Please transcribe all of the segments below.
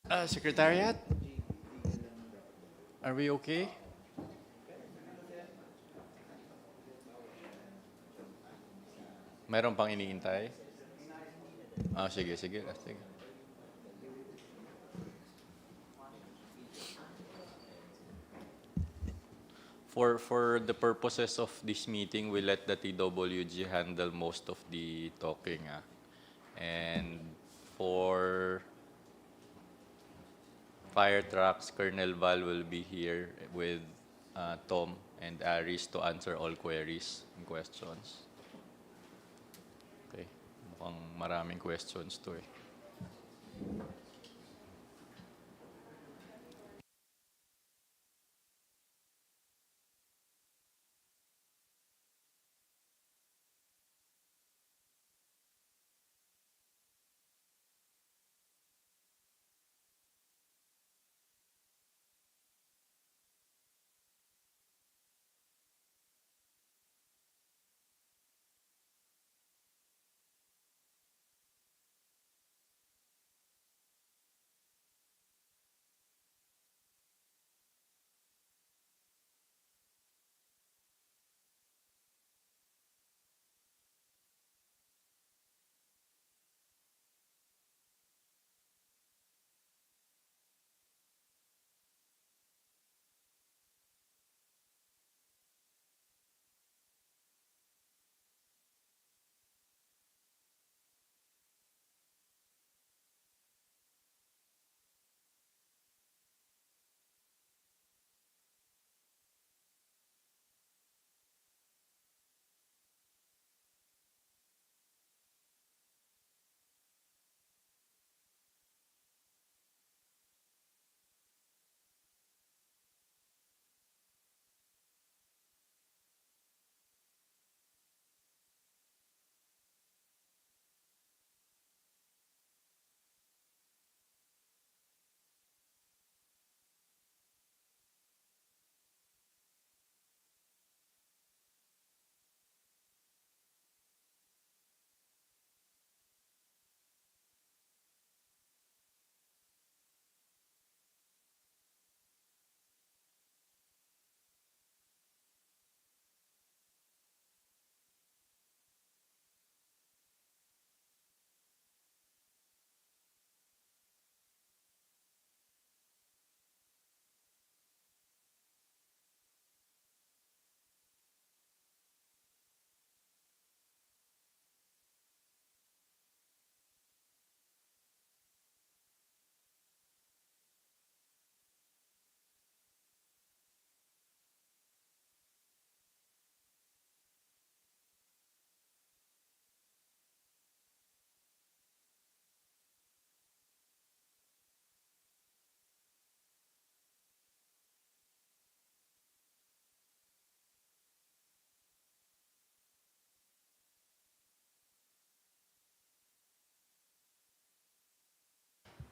Secretariat, are we okay? Mayroon pang iniintay? Sige, sige. Sige. For the purposes of this meeting, we let the TWG handle most of the talking. And for fire trucks, Colonel Val will be here with Tom and Aris to answer all queries and questions. Okay. Mukhang maraming questions to eh.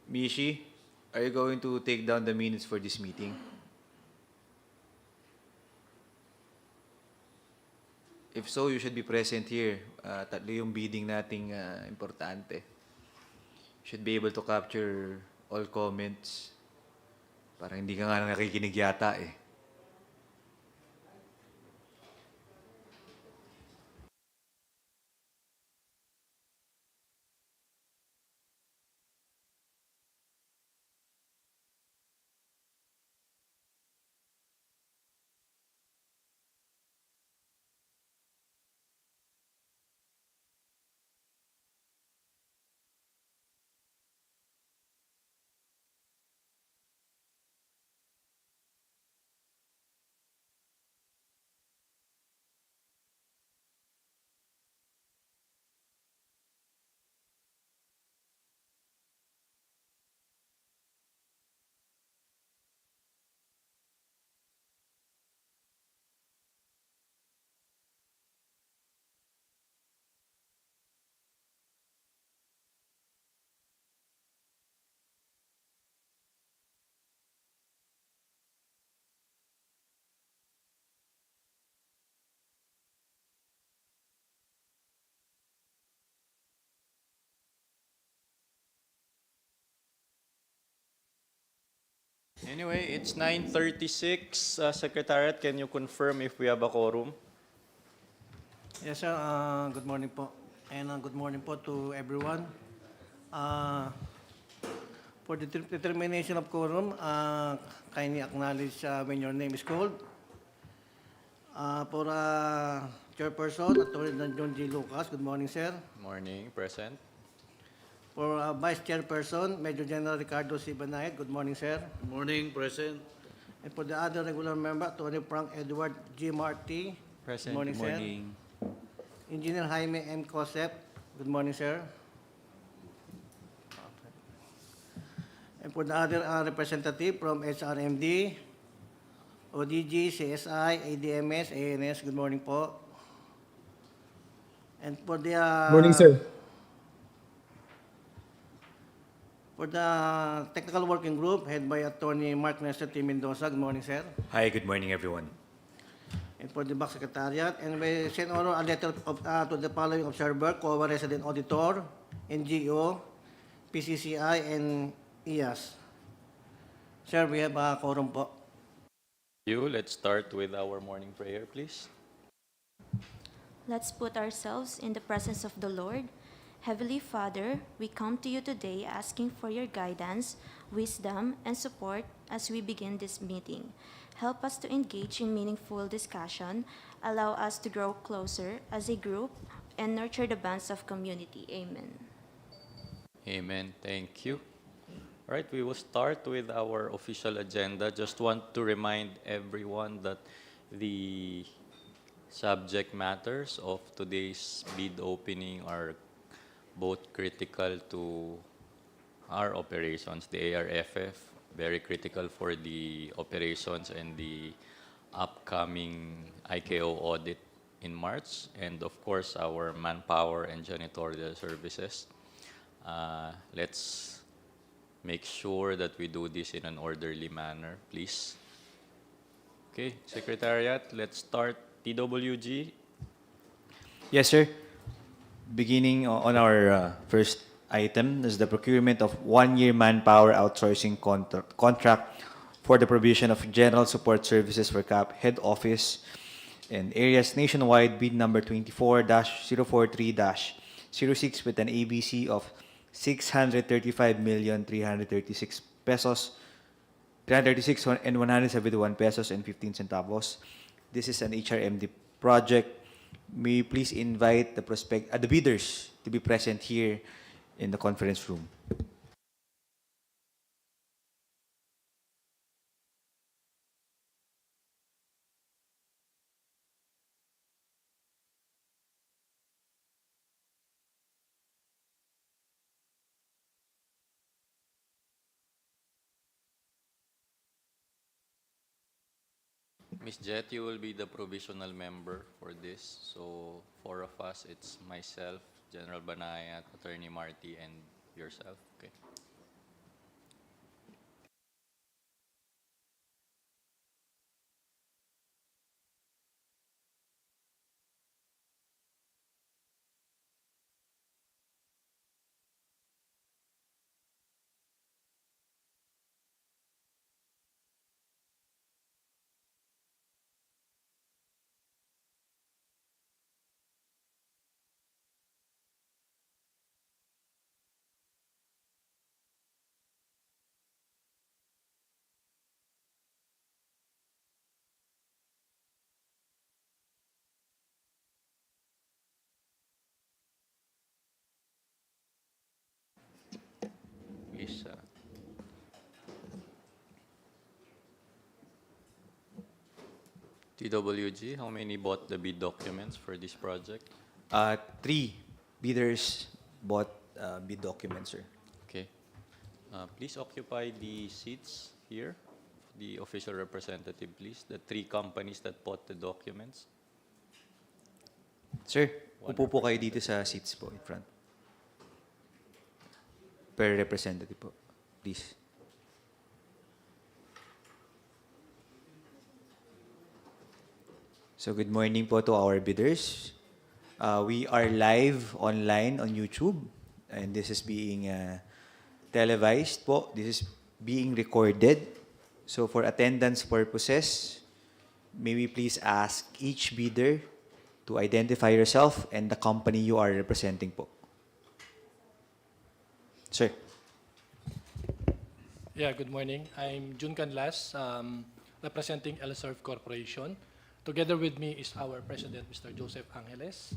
Mishi, are you going to take down the minutes for this meeting? If so, you should be present here. Tatlo yung bidding nating importante. Should be able to capture all comments. Parang hindi ka nga nakikinig yata eh. Anyway, it's 9:36. Secretariat, can you confirm if we have a quorum? Yes, sir. Good morning po. And good morning po to everyone. Uh, for the determination of quorum, kindly acknowledge when your name is called. For Chairperson, Attorney John G. Lucas, good morning, sir. Morning, present. For Vice Chairperson, Major General Ricardo C. Banayad, good morning, sir. Good morning, present. And for the other regular member, Attorney Frank Edward G. Marty, Present. good morning, sir. Engineer Jaime M. Cosep, good morning, sir. And for the other representative from HRMD, ODG, CSI, ADMS, ANS, good morning po. And for the Morning, sir. For the technical working group head by Attorney Mark Nestor T. Mendoza, good morning, sir. Hi, good morning, everyone. And for the BAC Secretariat, and we send honor a letter of, to the following observer, COA Resident Auditor, NGO, PCCI, and IAS. Sir, we have a quorum po. Let's start with our morning prayer, please. Let's put ourselves in the presence of the Lord. Heavenly Father, we come to you today asking for your guidance, wisdom, and support as we begin this meeting. Help us to engage in meaningful discussion, allow us to grow closer as a group, and nurture the bonds of community. Amen. Amen. Thank you. All right, we will start with our official agenda. Just want to remind everyone that the subject matters of today's bid opening are both critical to our operations, the ARFF, very critical for the operations and the upcoming IKO audit in March, and of course our Manpower and Janitorial services. Let's make sure that we do this in an orderly manner, please. Okay, Secretariat, let's start. TWG. Yes, sir. Beginning on our first item is the procurement of one-year manpower outsourcing contract for the provision of general support services for CAAP head office and areas nationwide, bid number 24-043-06 with an ABC of 635,336 pesos, 336 and 171 pesos and 15 centavos. This is an HRMD project. May you please invite the the bidders to be present here in the conference room. Ms. Jet, you will be the provisional member for this. So, four of us, it's myself, General Banayat, Attorney Marty, and yourself. Okay. Please. TWG, how many bought the bid documents for this project? 3 bidders bought bid documents, sir. Okay. Please occupy the seats here. The official representative, please. The 3 companies that bought the documents. Sir, upo po kayo dito sa seats po in front. Per representative po, please. So good morning po to our bidders. We are live online on YouTube and this is being televised po. This is being recorded So for attendance purposes, may we please ask each bidder to identify yourself and the company you are representing po. Sir. Yeah, good morning. I'm Jun Canlas, representing LSERV Corporation. Together with me is our president, Mr. Joseph Angeles,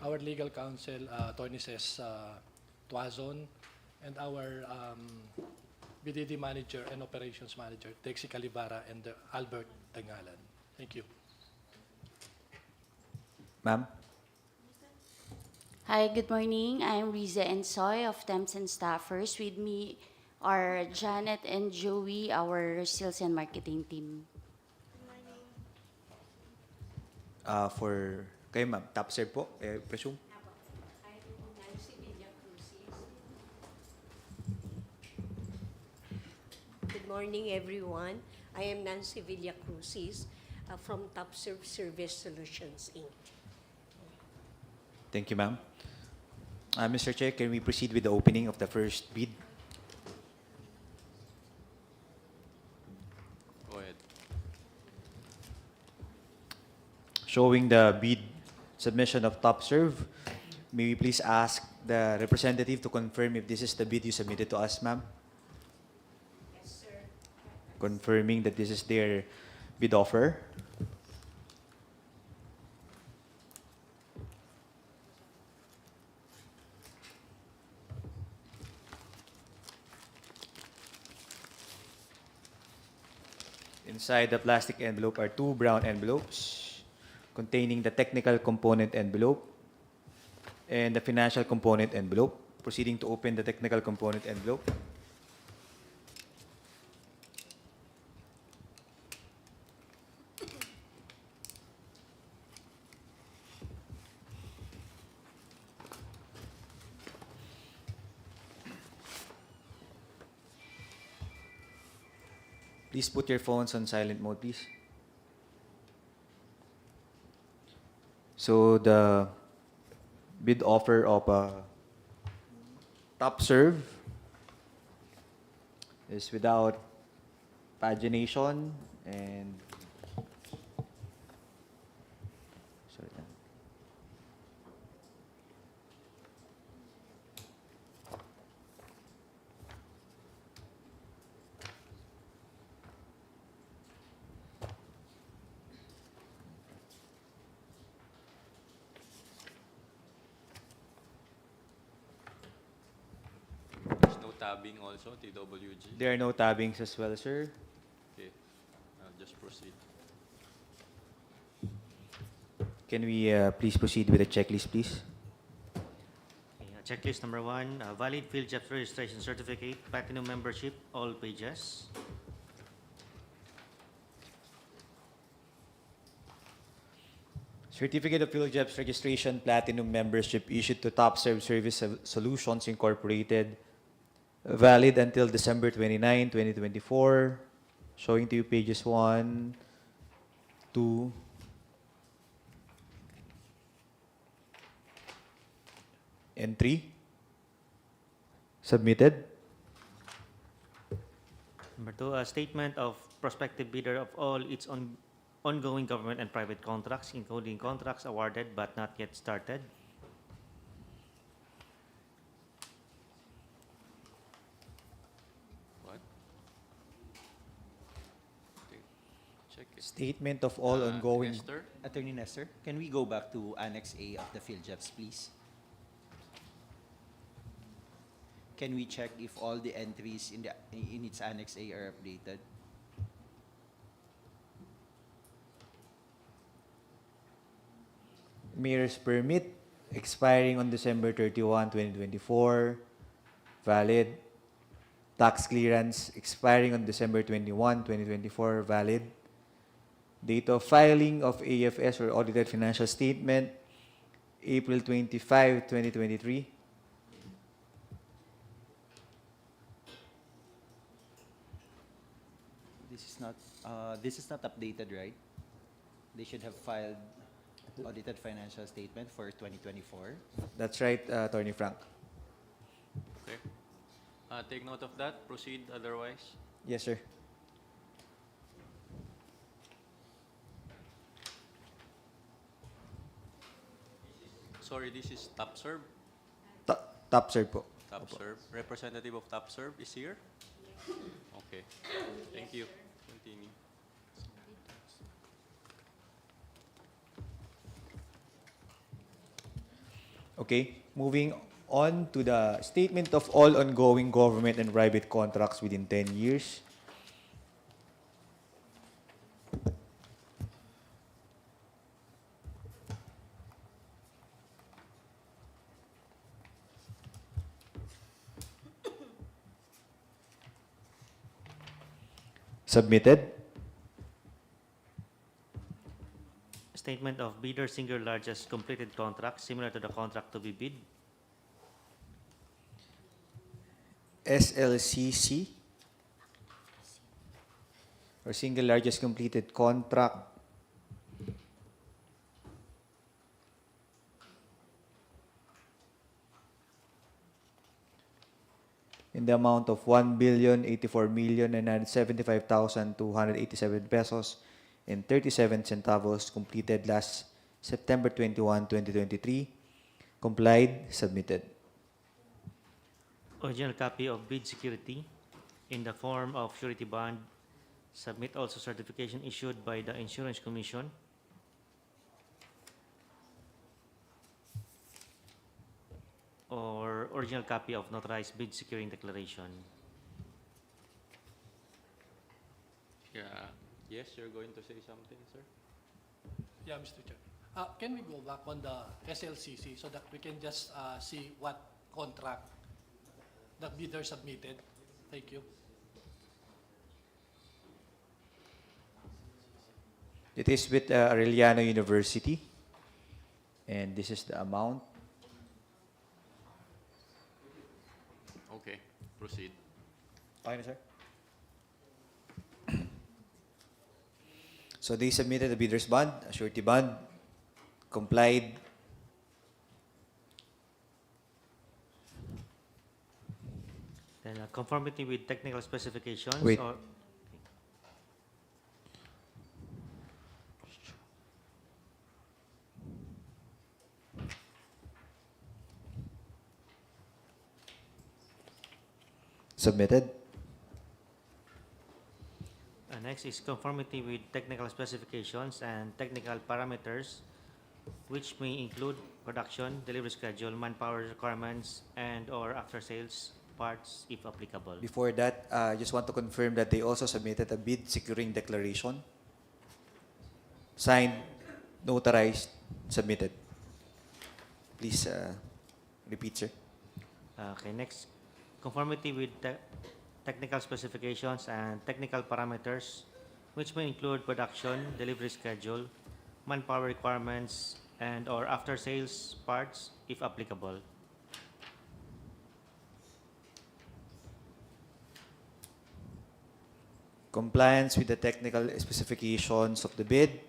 our legal counsel, Attorney Ces Tuazon, and our BDD manager and operations manager, Texi Calibara and Albert Tangalan. Thank you. Ma'am. Hi, good morning. I'm Riza Ensoy of Temps and Staffers. With me are Janet and Joey, our sales and marketing team. For kayo ma'am, top serve po, presume. Good morning, everyone. I am Nancy Villa Crucis from Top Serve Service Solutions, Inc. Thank you, ma'am. Mr. Chair, can we proceed with the opening of the first bid? Go ahead. Showing the bid submission of Top Serve, may we please ask the representative to confirm if this is the bid you submitted to us, ma'am? Yes, sir. Confirming that this is their bid offer. Inside the plastic envelope are two brown envelopes containing the technical component envelope and the financial component envelope. Proceeding to open the technical component envelope. Please put your phones on silent mode, please. So the bid offer of Top Serve is without pagination and sorry. There's no tabbing also, TWG. There are no tabbings as well, sir. Okay, I'll just proceed. Can we please proceed with the checklist, please? Checklist number 1, valid field jobs registration certificate, platinum membership, all pages. Certificate of Field Jobs Registration Platinum Membership issued to Top Serve Service Solutions Incorporated, valid until December 29, 2024. Showing to you pages 1, 2, and 3. Submitted. Number 2, a statement of prospective bidder of all its ongoing government and private contracts, including contracts awarded but not yet started. What? Okay, check it. Statement of all ongoing. Nestor? Attorney Nestor, can we go back to Annex A of the field jobs, please? Can we check if all the entries in its Annex A are updated? Mayor's permit expiring on December 31, 2024. Valid. Tax clearance expiring on December 21, 2024. Valid. Date of filing of AFS or audited financial statement, April 25, 2023. This is not updated, right? They should have filed audited financial statement for 2024. That's right, Attorney Frank. Okay. Take note of that. Proceed otherwise. Yes, sir. sorry, this is TopServe. TopServe po. TopServe. Representative of TopServe is here? Okay. Thank you. Continue. Okay, moving on to the statement of all ongoing government and private contracts within 10 years. Submitted. Statement of bidder single largest completed contract similar to the contract to be bid. SLCC or single largest completed contract in the amount of 1,084,975,287 pesos and 37 centavos completed last September 21, 2023. Complied, submitted. Original copy of bid security in the form of surety bond. Submit also certification issued by the Insurance Commission. Or original copy of notarized bid securing declaration. Yeah. Yes, you're going to say something, sir? Yeah, Mr. Chair. Can we go back on the SLCC so that we can just see what contract the bidder submitted? Thank you. It is with Aureliano University, and this is the amount. Okay, proceed. Okay na, sir. So they submitted a bidder's bond, a surety bond, complied. Then conformity with technical specifications. Wait. Or Submitted. next is conformity with technical specifications and technical parameters, which may include production, delivery schedule, manpower requirements, and/or after-sales parts, if applicable. Before that, I just want to confirm that they also submitted a bid securing declaration. Signed, notarized, submitted. Please repeat, sir. Okay, next, conformity with technical specifications and technical parameters, which may include production, delivery schedule, manpower requirements, and/or after-sales parts, if applicable. Compliance with the technical specifications of the bid.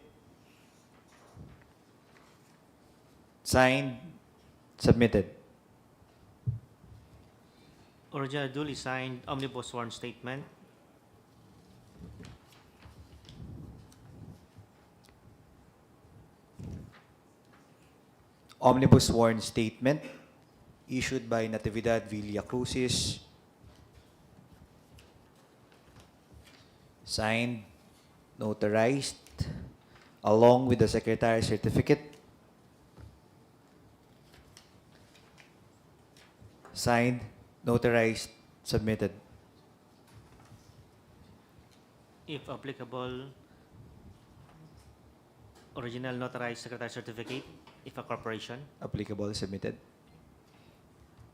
Signed, submitted. Original duly signed omnibus sworn statement. Omnibus sworn statement issued by Natividad Villa Crucis. Signed, notarized, along with the Secretary's certificate. Signed, notarized, submitted. If applicable, original notarized secretary certificate, if a corporation. Applicable, submitted.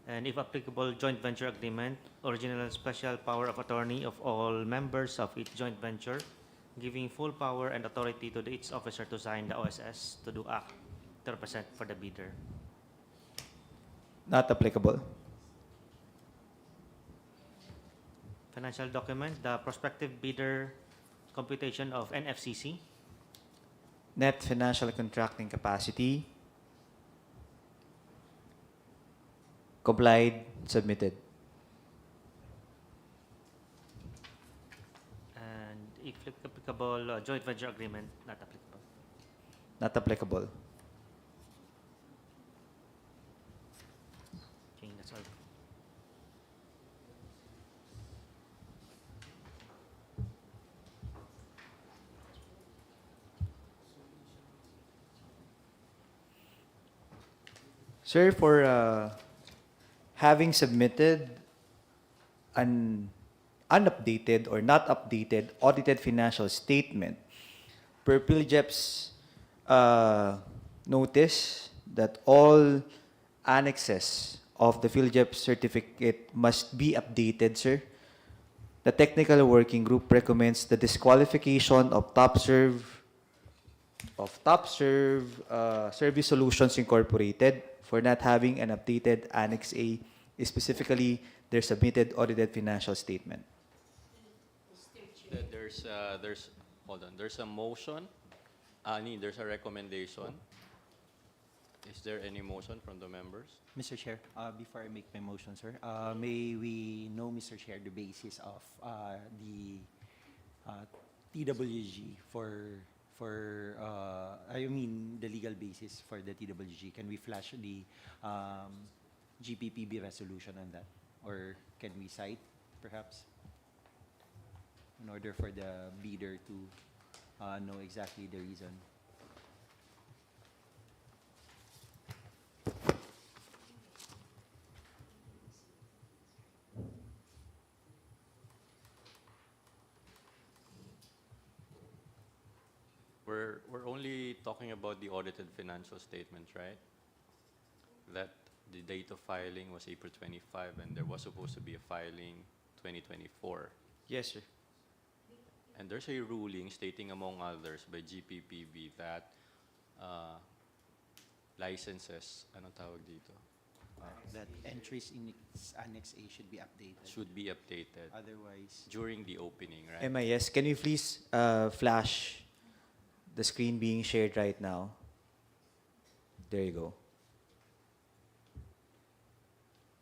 And if applicable, joint venture agreement, original special power of attorney of all members of each joint venture, giving full power and authority to its officer to sign the OSS to do act to represent for the bidder. Not applicable. Financial document, the prospective bidder computation of NFCC, Net financial contracting capacity. Complied, submitted. and if applicable, joint venture agreement, not applicable. Not applicable. Sir, for having submitted an unupdated or not updated audited financial statement, per PhilJEP's notice that all annexes of the PhilJEP certificate must be updated, sir. The technical working group recommends the disqualification of Service Solutions Incorporated for not having an updated Annex A, specifically their submitted audited financial statement. There's hold on. There's a motion. There's a recommendation. Is there any motion from the members? Mr. Chair, before I make my motion, sir, may we know, Mr. Chair, the basis of the TWG the legal basis for the TWG. Can we flash the GPPB resolution on that? Or can we cite, perhaps, in order for the bidder to know exactly the reason? We're only talking about the audited financial statements, right? That the date of filing was April 25 and there was supposed to be a filing 2024. Yes, sir. And there's a ruling stating, among others, by GPPB that licenses, anong tawag dito? That entries in its Annex A should be updated. Should be updated Otherwise, during the opening, right? MIS, can you please flash the screen being shared right now? There you go.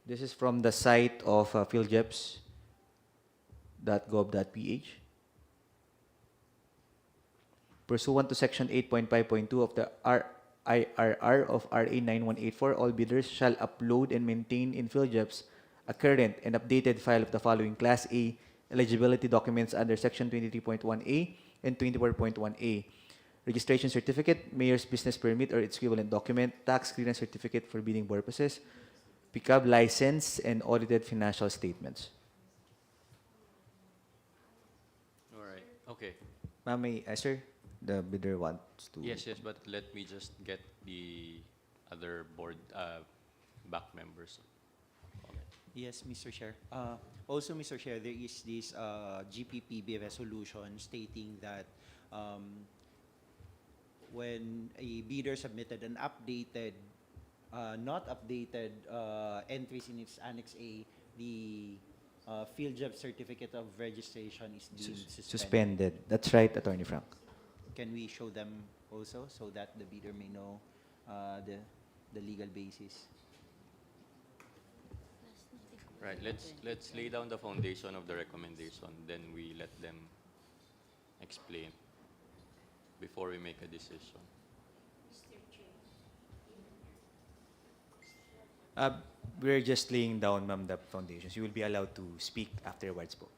This is from the site of philjeps.gov.ph. Pursuant to Section 8.5.2 of the IRR of RA 9184, all bidders shall upload and maintain in PhilJEPS a current and updated file of the following Class A eligibility documents under Section 23.1A and 24.1A. Registration certificate, mayor's business permit or its equivalent document, tax clearance certificate for bidding purposes, PICAB license, and audited financial statements. All right. Okay. Ma'am, sir, the bidder wants to... Yes, but let me just get the other board back members. Okay. yes, Mr. Chair. Also, Mr. Chair, there is this GPPB resolution stating that when a bidder submitted an updated, not updated entries in its Annex A, the PhilJEP certificate of registration is deemed Suspended. That's right, Attorney Frank. Can we show them also so that the bidder may know the legal basis? Right. Let's lay down the foundation of the recommendation. Then we let them explain before we make a decision. We're just laying down, ma'am, the foundations. You will be allowed to speak afterwards po.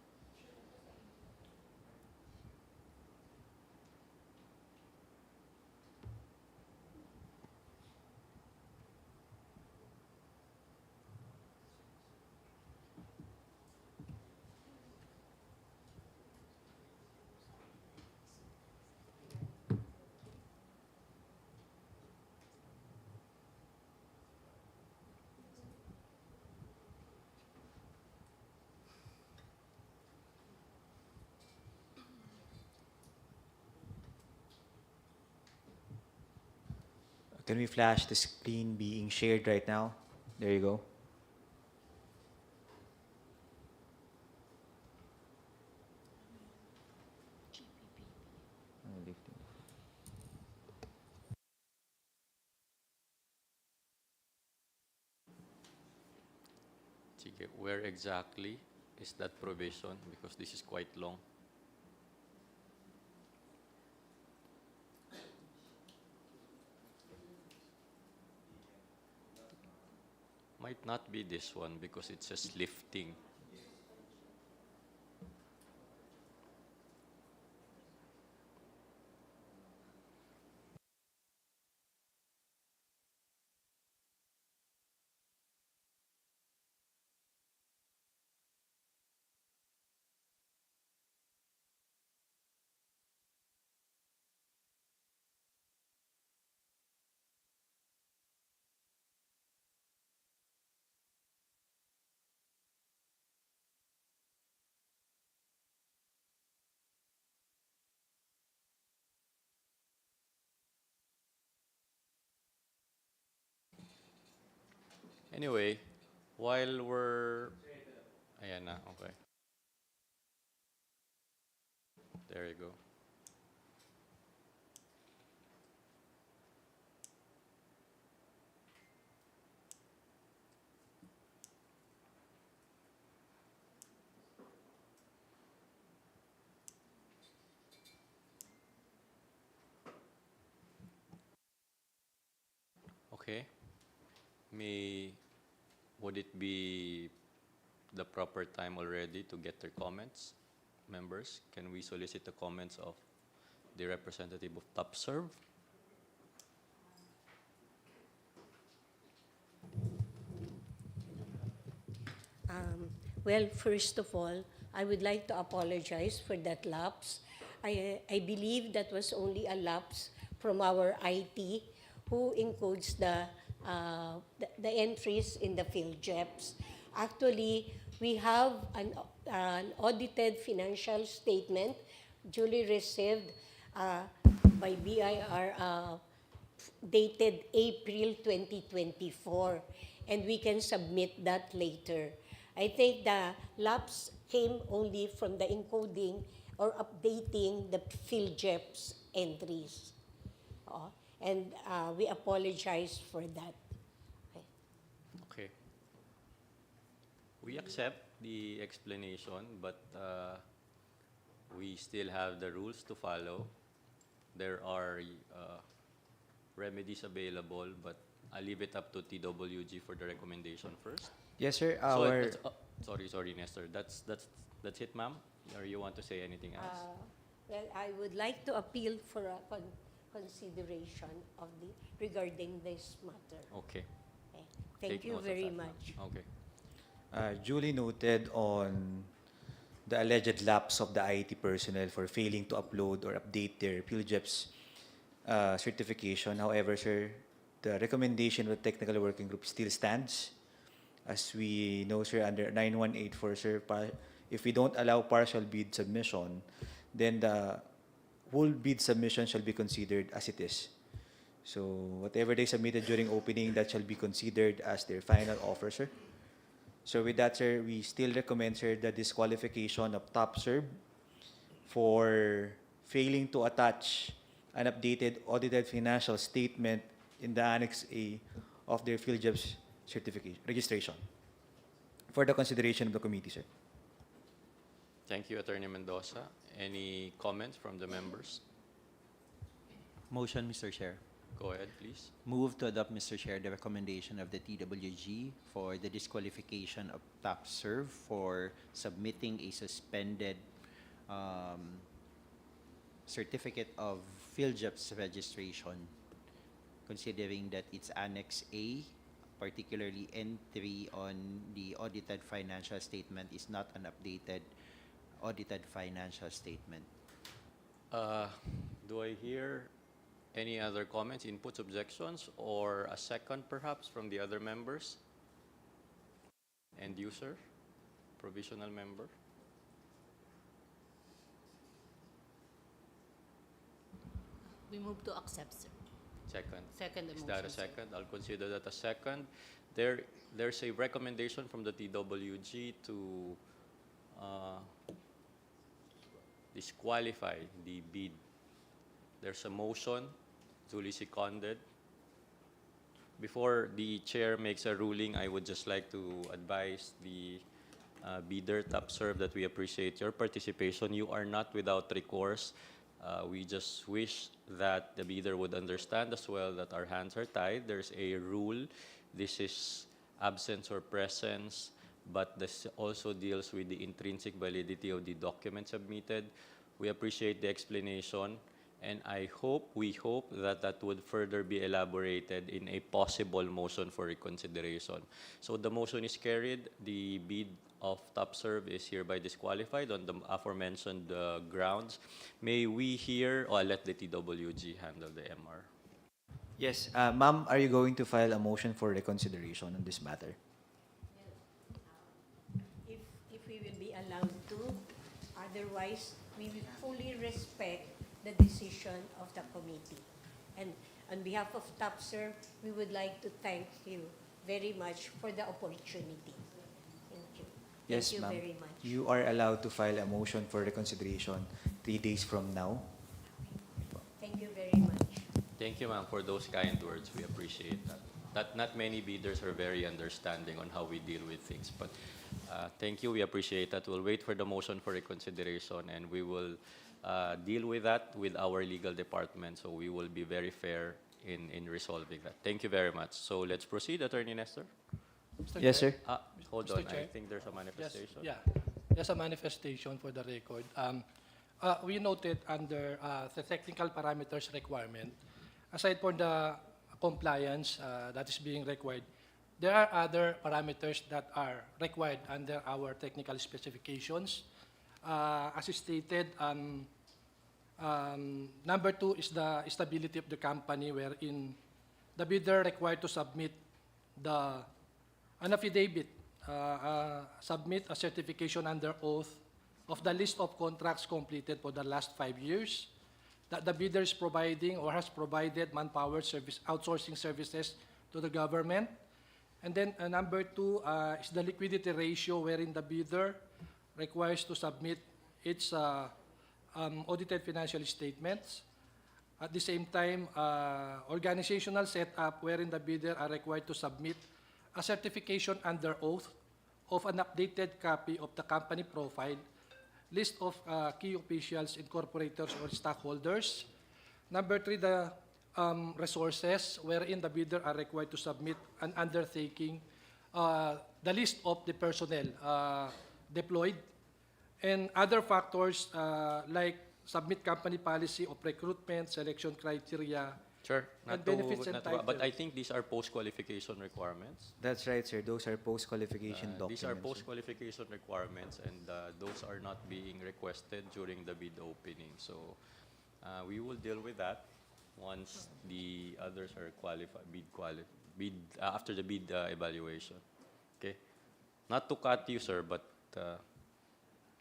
Can we flash the screen being shared right now? There you go. Sige, where exactly is that provision? Because this is quite long. Might not be this one because it says lifting. Anyway, while we're... Ayan na, okay. There you go. Okay. Would it be the proper time already to get their comments? Members, can we solicit the comments of the representative of TopServe? Well, first of all, I would like to apologize for that lapse. I believe that was only a lapse from our IT who encodes the entries in the field JEPs. Actually, we have an audited financial statement duly received by BIR dated April 2024, and we can submit that later. I think the lapse came only from the encoding or updating the PhilJEP's entries. And we apologize for that. Okay. We accept the explanation, but we still have the rules to follow. There are remedies available, but I'll leave it up to TWG for the recommendation first. Yes, sir. So Our sorry, Nestor. That's it, ma'am. Or you want to say anything else? Well, I would like to appeal for a consideration of regarding this matter. Okay. Okay. Thank Take you note of very that, ma'am. much. Okay. duly noted on the alleged lapse of the IT personnel for failing to upload or update their PhilJEP's certification. However, sir, the recommendation of the technical working group still stands. As we know, sir, under 9184, sir, if we don't allow partial bid submission, then the whole bid submission shall be considered as it is. So whatever they submitted during opening, that shall be considered as their final offer, sir. So with that, sir, we still recommend, sir, the disqualification of TopServe for failing to attach an updated audited financial statement in the Annex A of their PhilJEP's certification registration for the consideration of the committee, sir. Thank you, Attorney Mendoza. Any comments from the members? Motion, Mr. Chair. Go ahead, please. Move to adopt, Mr. Chair, the recommendation of the TWG for the disqualification of TopServe for submitting a suspended certificate of PhilJEP's registration, considering that its Annex A, particularly entry on the audited financial statement, is not an updated audited financial statement. Do I hear any other comments, inputs, objections, or a second perhaps from the other members? End user, provisional member. We move to accept, sir. Second. Second the Is motion, that a sir. second? I'll consider that a second. There's a recommendation from the TWG to disqualify the bid. There's a motion, duly seconded. Before the chair makes a ruling, I would just like to advise the bidder, TopServe, that we appreciate your participation. You are not without recourse. We just wish that the bidder would understand as well that our hands are tied. There's a rule. This is absence or presence, but this also deals with the intrinsic validity of the document submitted. We appreciate the explanation, and we hope that that would further be elaborated in a possible motion for reconsideration. So the motion is carried. The bid of TopServe is hereby disqualified on the aforementioned grounds. May we hear, or let the TWG handle the MR. Yes, ma'am, are you going to file a motion for reconsideration on this matter? If we will be allowed to, otherwise we will fully respect the decision of the committee. And on behalf of TopServe, we would like to thank you very much for the opportunity. Thank you. Yes, Thank you ma'am. very much. You are allowed to file a motion for reconsideration 3 days from now. Thank you very much. Thank you, ma'am, for those kind words. We appreciate that. Not many bidders are very understanding on how we deal with things, but thank you. We appreciate that. We'll wait for the motion for reconsideration, and we will deal with that with our legal department. So we will be very fair in resolving that. Thank you very much. So let's proceed, Attorney Nestor. Mr. Yes, Chair. sir. Hold Mr. on. I Chair. think there's a Yes, manifestation. yeah. Just a manifestation for the record. We noted under the technical parameters requirement, aside from the compliance that is being required, there are other parameters that are required under our technical specifications. As is stated, number 2 is the stability of the company, wherein the bidder required to submit an affidavit, submit a certification under oath of the list of contracts completed for the last 5 years, that the bidder is providing or has provided manpower service, outsourcing services to the government. And then number 2 is the liquidity ratio, wherein the bidder requires to submit its audited financial statements. At the same time, organizational setup, wherein the bidder are required to submit a certification under oath of an updated copy of the company profile, list of key officials, incorporators, or stockholders. Number 3, the resources, wherein the bidder are required to submit an undertaking, the list of the personnel deployed, and other factors like submit company policy of recruitment, selection criteria, Sure. and benefits and But I titles. think these are post-qualification requirements. That's right, sir. Those are post-qualification documents. These are sir. post-qualification requirements, and those are not being requested during the bid opening. So we will deal with that once the others are after the bid evaluation. Okay. Not to cut you, sir, but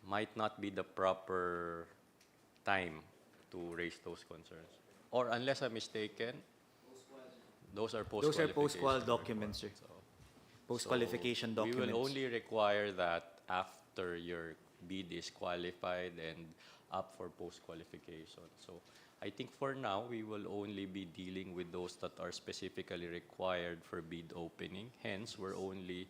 might not be the proper time to raise those concerns. Or unless I'm mistaken, those are Those are post-qualification post-qual documents, sir. So- Post-qualification so documents. We will only require that after your bid is qualified and up for post-qualification. So I think for now, we will only be dealing with those that are specifically required for bid opening. Hence, we're only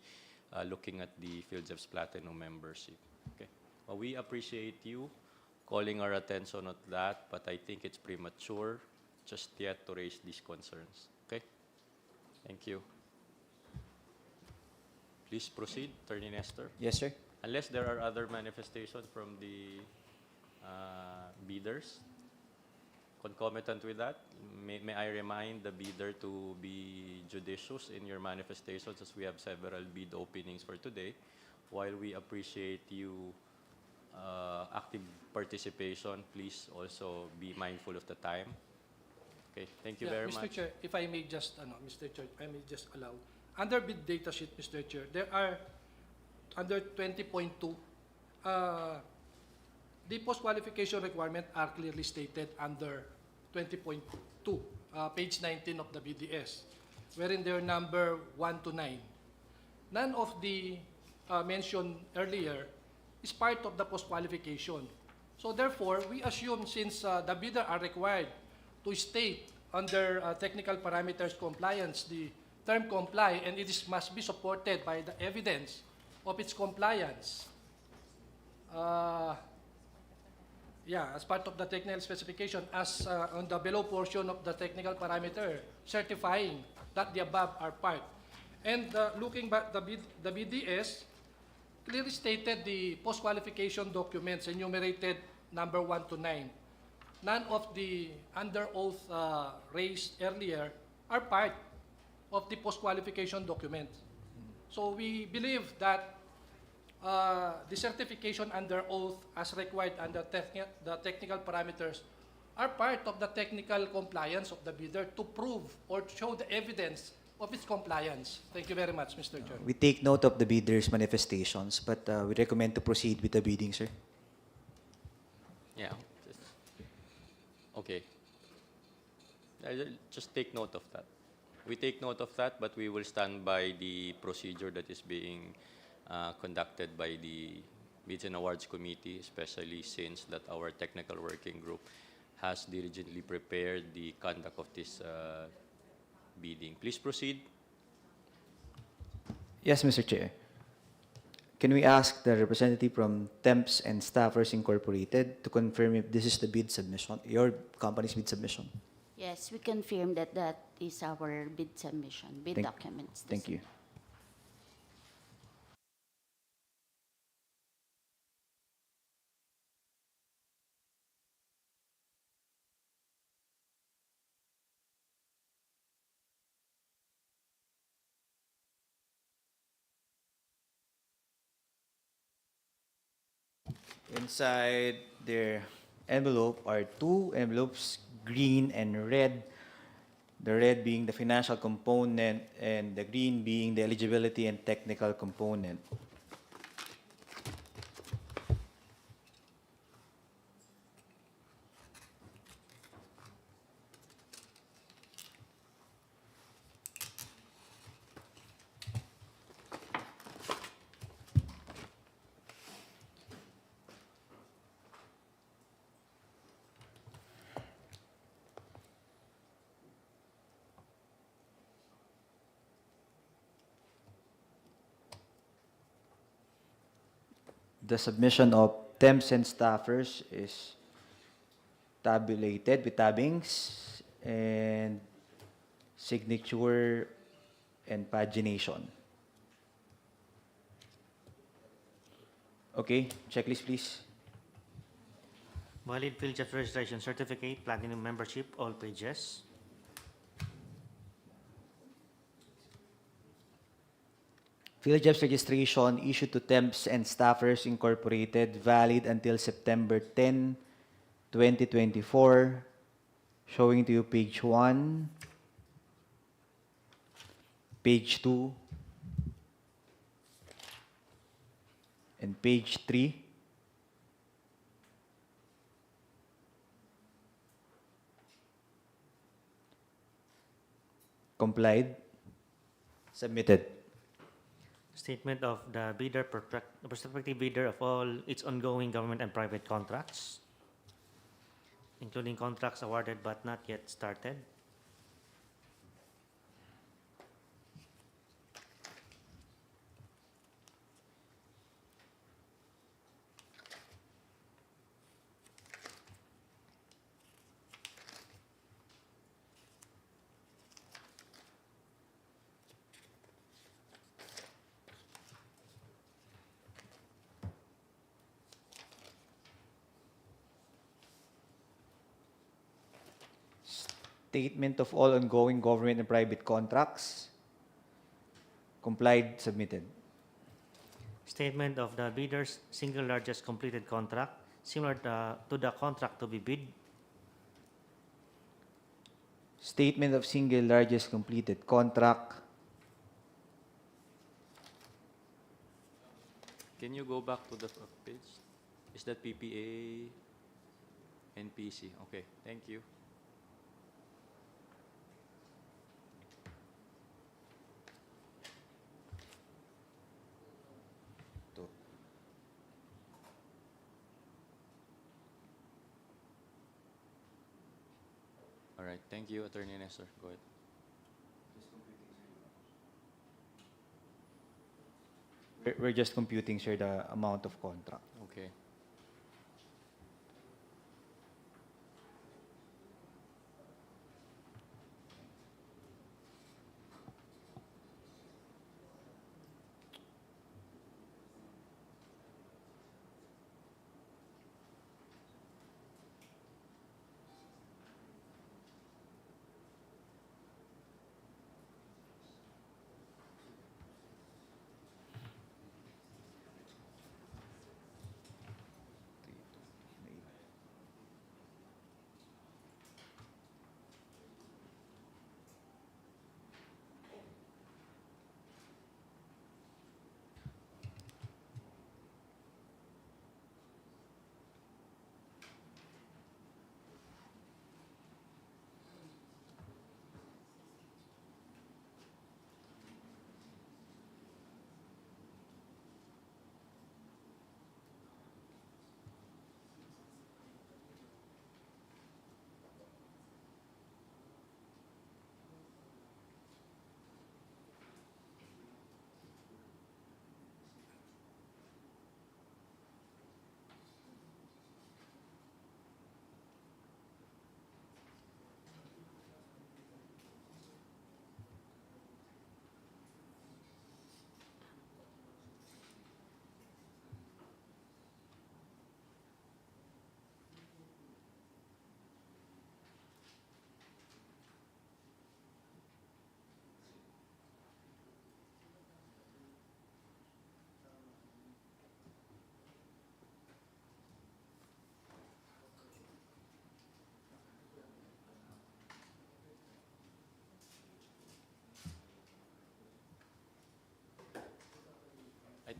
looking at the PhilJEP's Platinum membership. Okay. Well, we appreciate you calling our attention on that, but I think it's premature just yet to raise these concerns. Okay? Thank you. Please proceed, Attorney Nestor. Yes, sir. Unless there are other manifestations from the bidders. Concomitant with that, may I remind the bidder to be judicious in your manifestations, as we have several bid openings for today. While we appreciate you active participation, please also be mindful of the time. Okay, thank you very Mr. much. Chair, if I may just, Mr. Chair, I may just allow. Under bid data sheet, Mr. Chair, there are, under 20.2, the post-qualification requirement are clearly stated under 20.2, page 19 of the BDS, wherein they're number 1 to 9. None of the mentioned earlier is part of the post-qualification. So therefore, we assume since the bidder are required to state under technical parameters compliance the term comply, and it must be supported by the evidence of its compliance. As part of the technical specification, as on the below portion of the technical parameter, certifying that the above are part. And looking back, the BDS clearly stated the post-qualification documents enumerated number 1 to 9. None of the under oath raised earlier are part of the post-qualification documents. So we believe that the certification under oath as required under the technical parameters are part of the technical compliance of the bidder to prove or show the evidence of its compliance. Thank you very much, Mr. Chair. We take note of the bidder's manifestations, but we recommend to proceed with the bidding, sir. Yeah. Okay. Just take note of that. We take note of that, but we will stand by the procedure that is being conducted by the Bids and Awards Committee, especially since that our technical working group has diligently prepared the conduct of this bidding. Please proceed. Yes, Mr. Chair. Can we ask the representative from Temps and Staffers Incorporated to confirm if this is the bid submission, your company's bid submission? Yes, we confirm that that is our bid submission, bid Thank- documents. Thank you. Inside their envelope are two envelopes, green and red. The red being the financial component and the green being the eligibility and technical component. The submission of temps and staffers is tabulated with tabbings and signature and pagination. Okay, checklist please. Valid field job registration certificate, platinum membership, all pages. Field jobs registration issued to Temps and Staffers Incorporated, valid until September 10, 2024. Showing to you page 1, page 2, and page 3. Complied. Submitted. Statement of the bidder, prospective bidder of all its ongoing government and private contracts, including contracts awarded but not yet started. Statement of all ongoing government and private contracts. Complied, submitted. Statement of the bidder's single largest completed contract, similar to the contract to be bid. Statement of single largest completed contract. Can you go back to the page? Is that PPA and PC? Okay, thank you. All right, thank you, Attorney Nestor. Go ahead. We're just computing, sir, the amount of contract. Okay.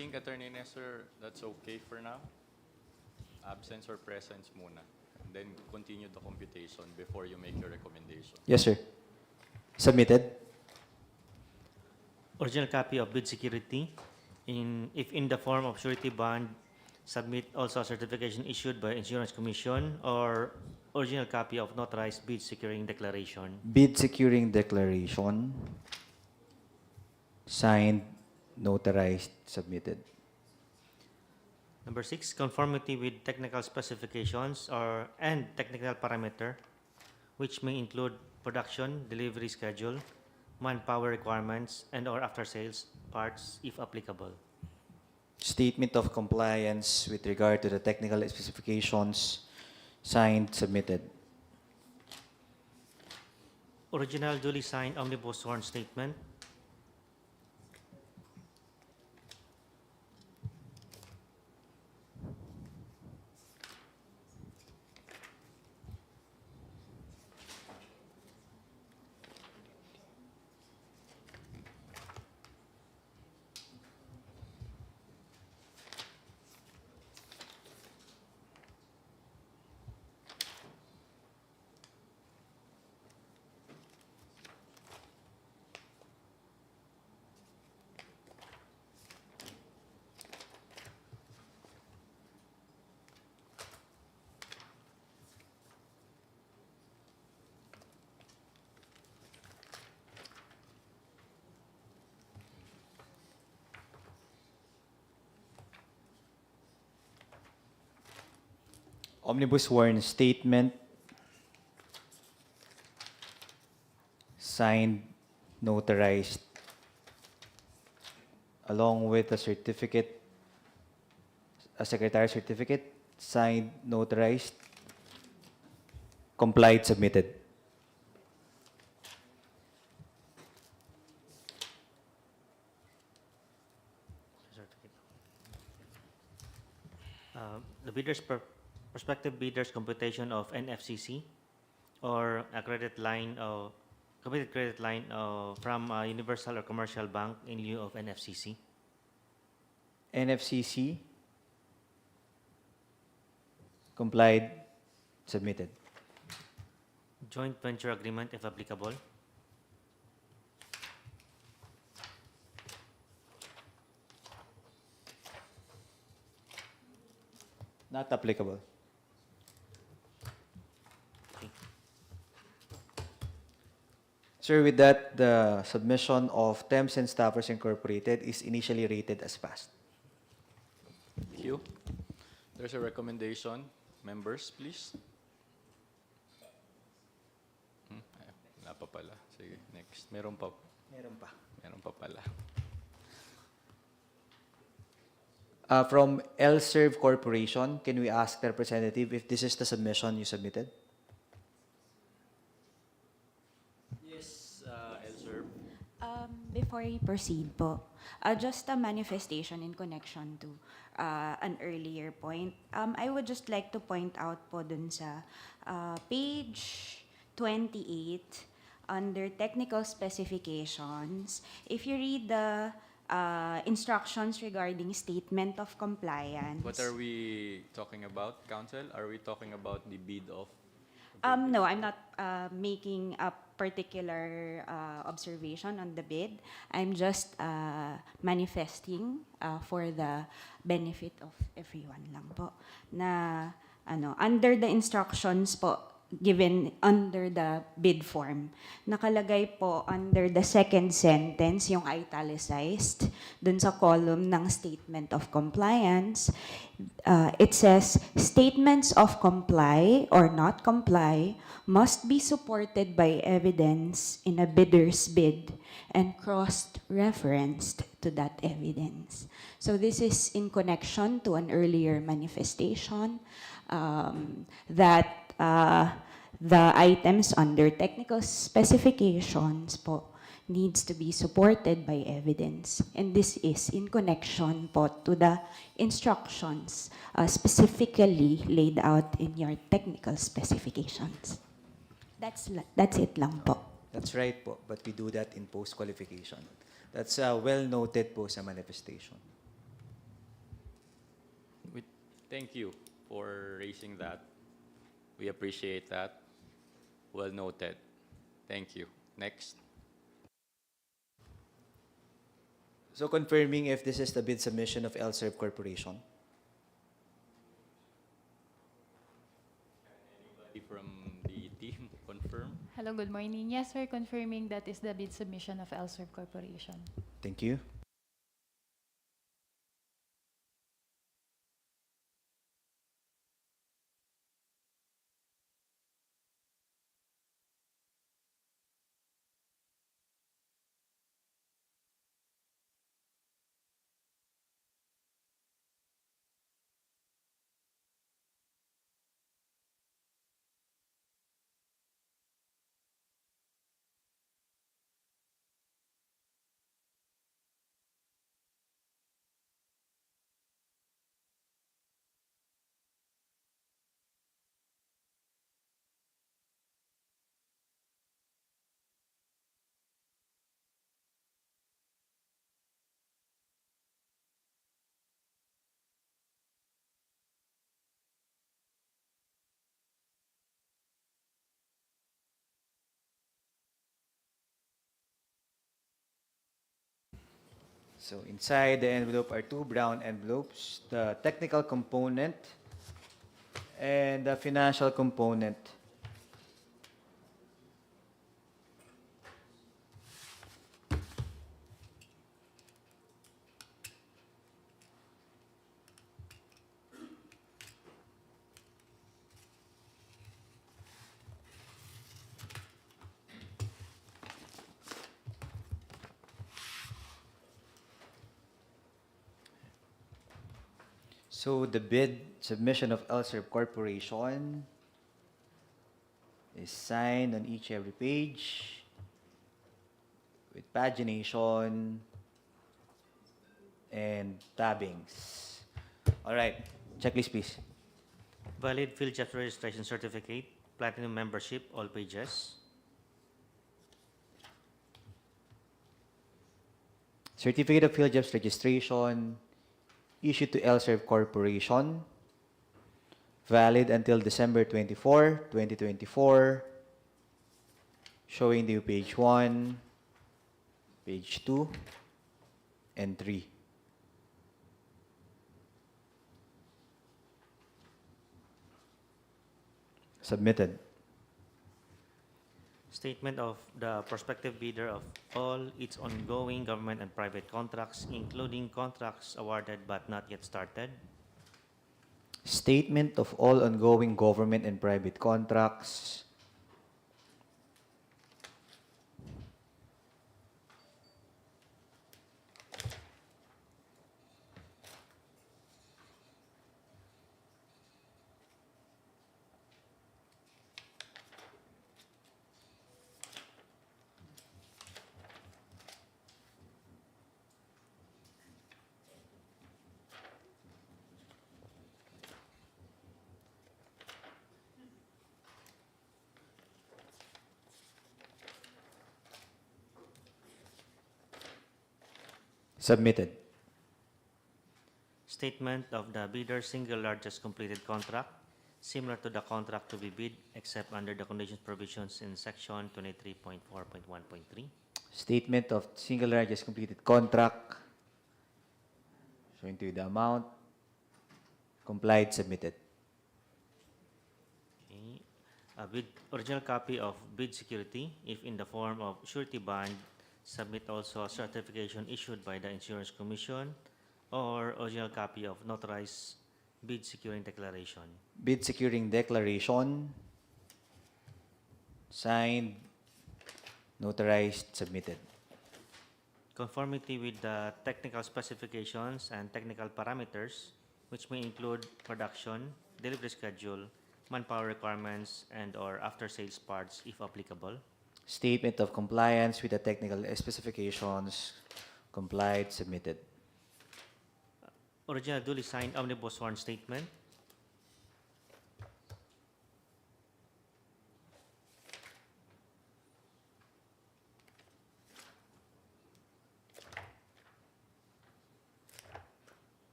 think, Attorney Nestor, that's okay for now. Absence or presence muna. And then continue the computation before you make your recommendation. Yes, sir. Submitted. Original copy of bid security, if in the form of surety bond, submit also a certification issued by Insurance Commission, or original copy of notarized bid securing declaration. Bid securing declaration. Signed, notarized, submitted. Number 6, conformity with technical specifications and technical parameter, which may include production, delivery schedule, manpower requirements, and or after-sales parts, if applicable. Statement of compliance with regard to the technical specifications. Signed, submitted. Original duly signed omnibus sworn statement. Omnibus sworn statement. Signed, notarized, along with a certificate, a secretary certificate, signed, notarized, complied, submitted. The prospective bidders computation of NFCC or a credit line or committed credit line from a universal or commercial bank in lieu of NFCC. NFCC, complied, submitted. Joint venture agreement if applicable. Not applicable. Sir, with that, the submission of Temps and Staffers Incorporated is initially rated as passed. Thank you. There's a recommendation. Members, please. Wala pa pala. Sige, next. Meron pa. Meron pa. Meron pa pala. From LServe Corporation, can we ask the representative if this is the submission you submitted? Yes, Elser. Before we proceed po, just a manifestation in connection to an earlier point. I would just like to point out po dun sa page 28 under technical specifications. If you read the instructions regarding statement of compliance. What are we talking about, Council? Are we talking about the bid of? No, I'm not making a particular observation on the bid. I'm just manifesting for the benefit of everyone lang po. Na under the instructions po given under the bid form, nakalagay po under the second sentence, yung italicized, dun sa column ng statement of compliance, it says, statements of comply or not comply must be supported by evidence in a bidder's bid and cross-referenced to that evidence. So this is in connection to an earlier manifestation that the items under technical specifications po needs to be supported by evidence. And this is in connection po to the instructions specifically laid out in your technical specifications. That's it lang po. That's right po, but we do that in post-qualification. That's well noted po sa manifestation. Thank you for raising that. We appreciate that. Well noted. Thank you. Next. So confirming if this is the bid submission of LSERV Corporation. Anybody from the team confirm? Hello, good morning. Yes, we're confirming that is the bid submission of LSERV Corporation. Thank you. So inside the envelope are two brown envelopes, the technical component and the financial component. So the bid submission of LSERV Corporation is signed on each every page with pagination and tabbings. All right, checklist please. Valid field job registration certificate, platinum membership, all pages. Certificate of Field Jobs Registration issued to LSERV Corporation, valid until December 24, 2024, showing the page 1, page 2, and 3. Submitted. Statement of the prospective bidder of all its ongoing government and private contracts, including contracts awarded but not yet started. Statement of all ongoing government and private contracts. Submitted. Statement of the bidder's single largest completed contract, similar to the contract to be bid, except under the conditions provisions in section 23.4.1.3. Statement of single largest completed contract, showing to you the amount, complied, submitted. Okay. A bid, original copy of bid security, if in the form of surety bond, submit also a certification issued by the Insurance Commission, or original copy of notarized bid securing declaration. Bid securing declaration, signed, notarized, submitted. Conformity with the technical specifications and technical parameters, which may include production, delivery schedule, manpower requirements, and/or after-sales parts, if applicable. Statement of compliance with the technical specifications, complied, submitted. Original duly signed omnibus sworn statement.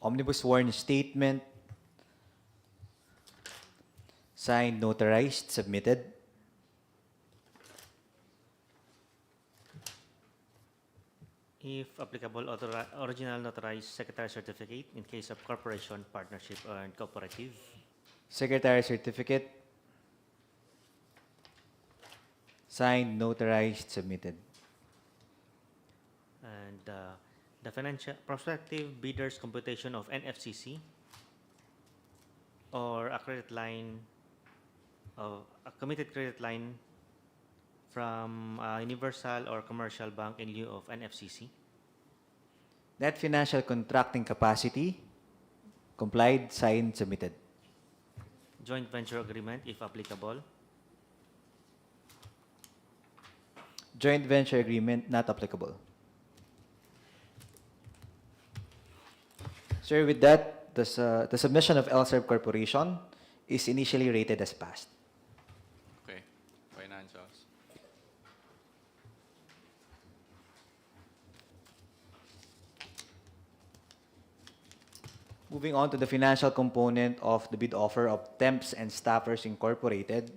Omnibus sworn statement, signed, notarized, submitted. If applicable, original notarized secretary certificate in case of corporation, partnership, and cooperative. Secretary certificate, signed, notarized, submitted. And the financial prospective bidders computation of NFCC or a credit line of a committed credit line from a universal or commercial bank in lieu of NFCC. Net financial contracting capacity, complied, signed, submitted. Joint venture agreement if applicable. Joint venture agreement, not applicable. Sir, with that, the submission of LSERB Corporation is initially rated as passed. Okay. Financials. Moving on to the financial component of the bid offer of Temps and Staffers Incorporated.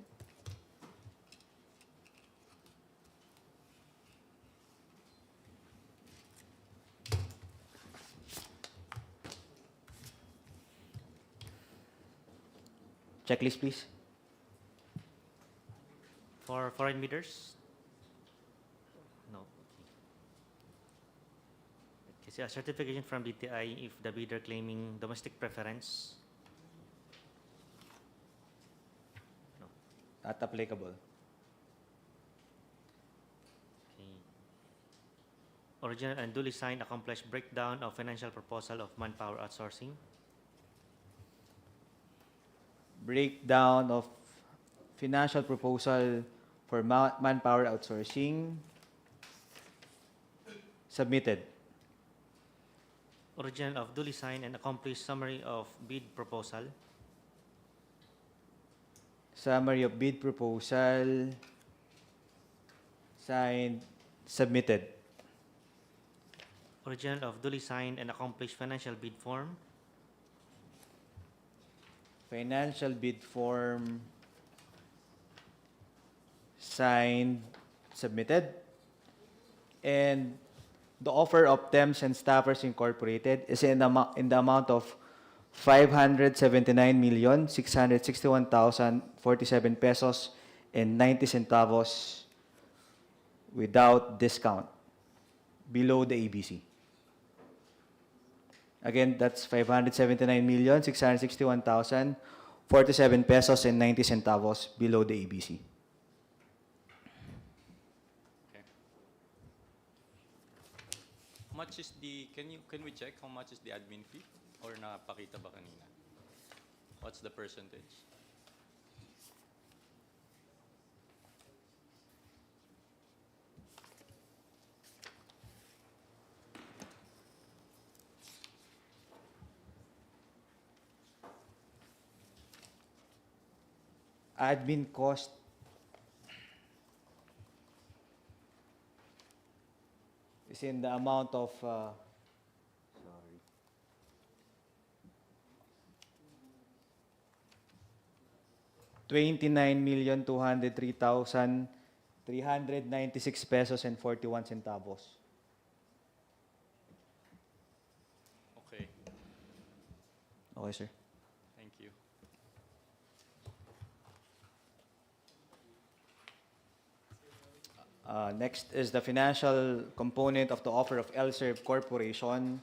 Checklist, please. For foreign bidders? No. Okay, so a certification from DTI if the bidder claiming domestic preference? No. Not applicable. Okay. Original and duly signed accomplished breakdown of financial proposal of Manpower Outsourcing? Breakdown of financial proposal for Manpower Outsourcing, submitted. Original of duly signed and accomplished summary of bid proposal? Summary of bid proposal, signed, submitted. Original of duly signed and accomplished financial bid form? Financial bid form, signed, submitted. And the offer of Temps and Staffers Incorporated is in the amount of 579,661,047 pesos and 90 centavos without discount, below the ABC. Again, that's 579,661,047 pesos and 90 centavos below the ABC. Okay. How much is the, can we check how much is the admin fee? Or napakita ba kanina? What's the percentage? Admin cost is in the amount of 29,203,396 pesos and 41 centavos. Okay. Okay, sir. Thank you. Next is the financial component of the offer of LSERB Corporation.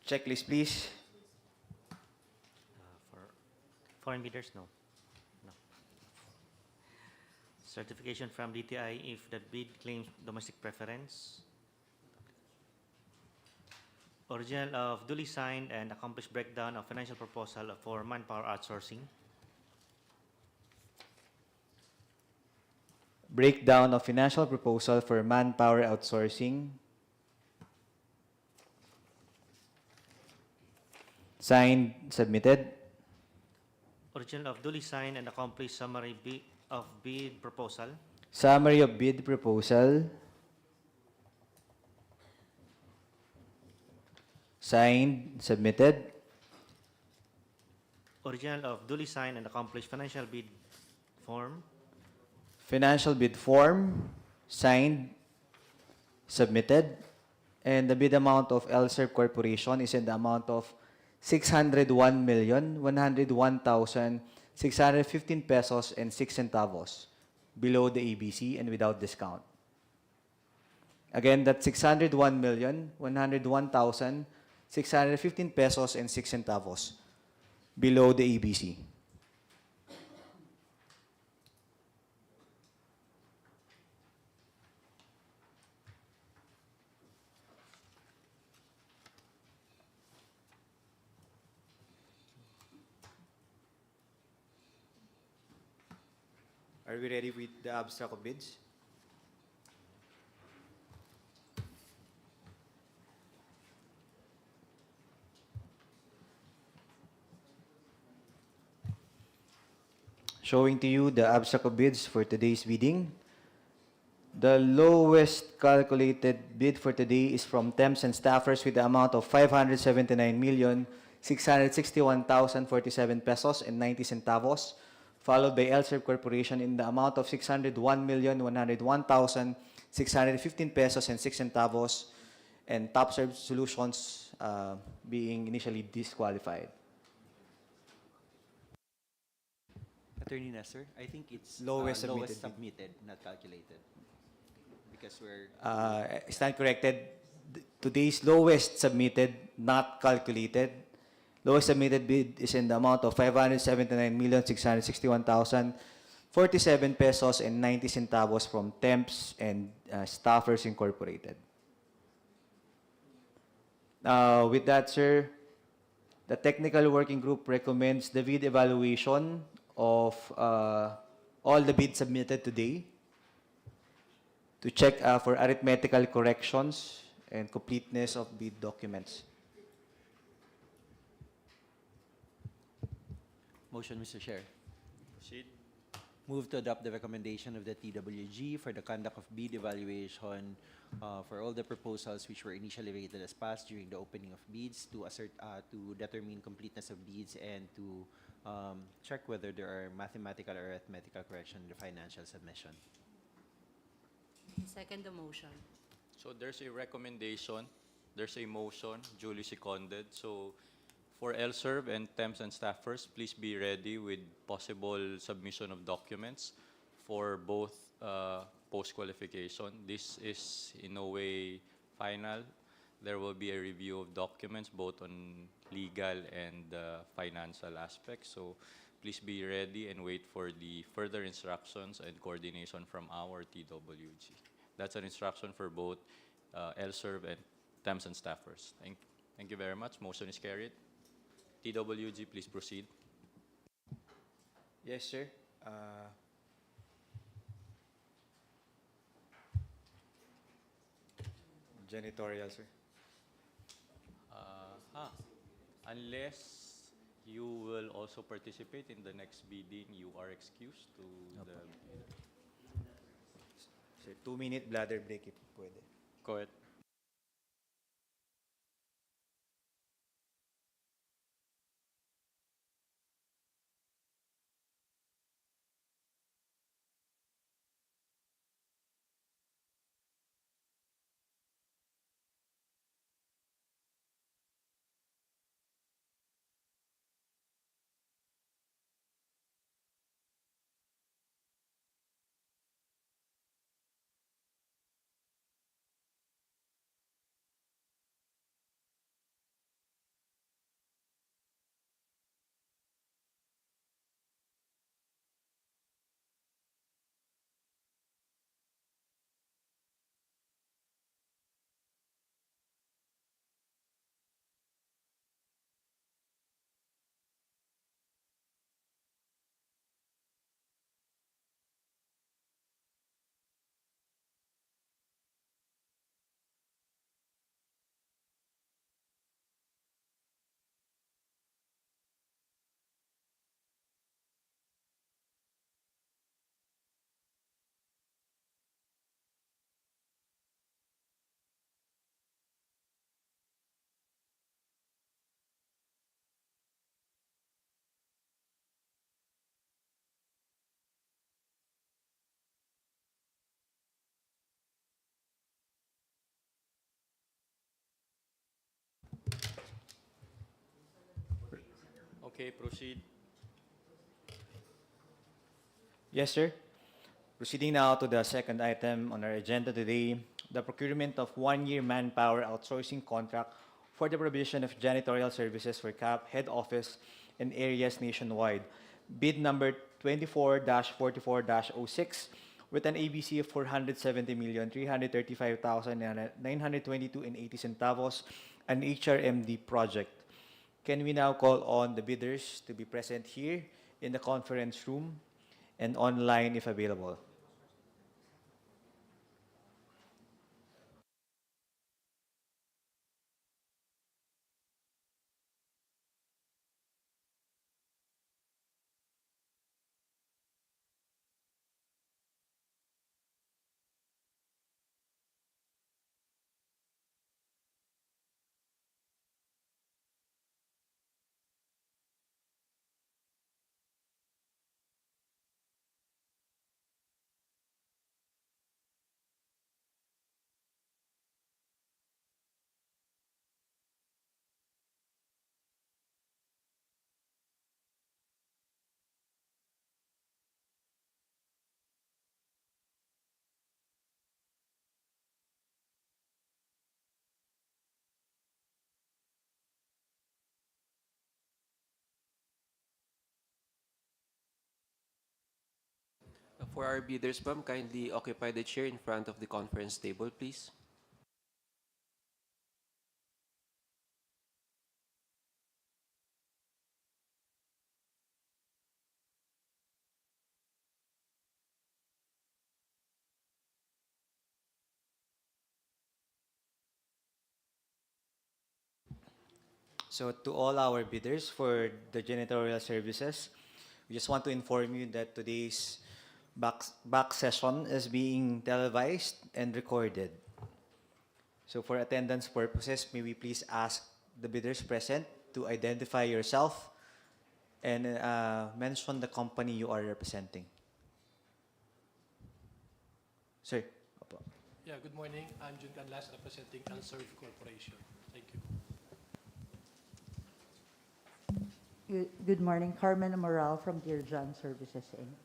Checklist, please. For foreign bidders, no. No. Certification from DTI if the bid claims domestic preference. Original of duly signed and accomplished breakdown of financial proposal for Manpower Outsourcing. Breakdown of financial proposal for Manpower Outsourcing. Signed, submitted. Original of duly signed and accomplished summary of bid proposal. Summary of bid proposal. Signed, submitted. Original of duly signed and accomplished financial bid form. Financial bid form. Signed, submitted. And the bid amount of LSERP Corporation is in the amount of 601,101,615 pesos and 6 centavos below the ABC and without discount. Again, that's 601,101,615 pesos and 6 centavos below the ABC. Are we ready with the abstract of bids? Showing to you the abstract of bids for today's bidding. The lowest calculated bid for today is from temps and staffers with the amount of 579,661,047 pesos and 90 centavos, followed by LSERP Corporation in the amount of 601,101,615 pesos and 6 centavos, and TopServe Solutions being initially disqualified. Attorney Nestor, I think it's Lowest submitted lowest bid. submitted, not calculated. Because we're Stand corrected. Today's lowest submitted, not calculated. Lowest submitted bid is in the amount of 579,661,047 pesos and 90 centavos from Temps and Staffers Incorporated. With that, sir, the technical working group recommends the bid evaluation of all the bids submitted today to check for arithmetical corrections and completeness of bid documents. motion, Mr. Chair. Proceed. Move to adopt the recommendation of the TWG for the conduct of bid evaluation for all the proposals which were initially rated as passed during the opening of bids to determine completeness of bids and to check whether there are mathematical or arithmetical correction in the financial submission. Second the motion. So there's a recommendation, there's a motion duly seconded. So for LSERV and temps and staffers, please be ready with possible submission of documents for both post-qualification. This is in no way final. There will be a review of documents both on legal and financial aspects. So please be ready and wait for the further instructions and coordination from our TWG. That's an instruction for both LSERV and temps and staffers. Thank you very much. Motion is carried. TWG, please proceed. Yes, sir. Janitorial, sir. Unless you will also participate in the next bidding, you are excused to the... Sir, 2-minute bladder break if pwede. Go ahead. Okay, proceed. Yes, sir. Proceeding now to the second item on our agenda today, the procurement of one-year manpower outsourcing contract for the provision of janitorial services for CAAP head office and areas nationwide. Bid number 24-44-06 with an ABC of 470,335,922.80 centavos, an HRMD project. Can we now call on the bidders to be present here in the conference room and online if available? For our bidders, ma'am, kindly occupy the chair in front of the conference table, please. So to all our bidders for the janitorial services, we just want to inform you that today's back session is being televised and recorded. So for attendance purposes, may we please ask the bidders present to identify yourself and mention the company you are representing. Sir. Opo. Yeah, good morning. I'm Jun Canlas, representing ALSERV Corporation. Thank you. Good morning, Carmen Moral from Dear John Services, Inc.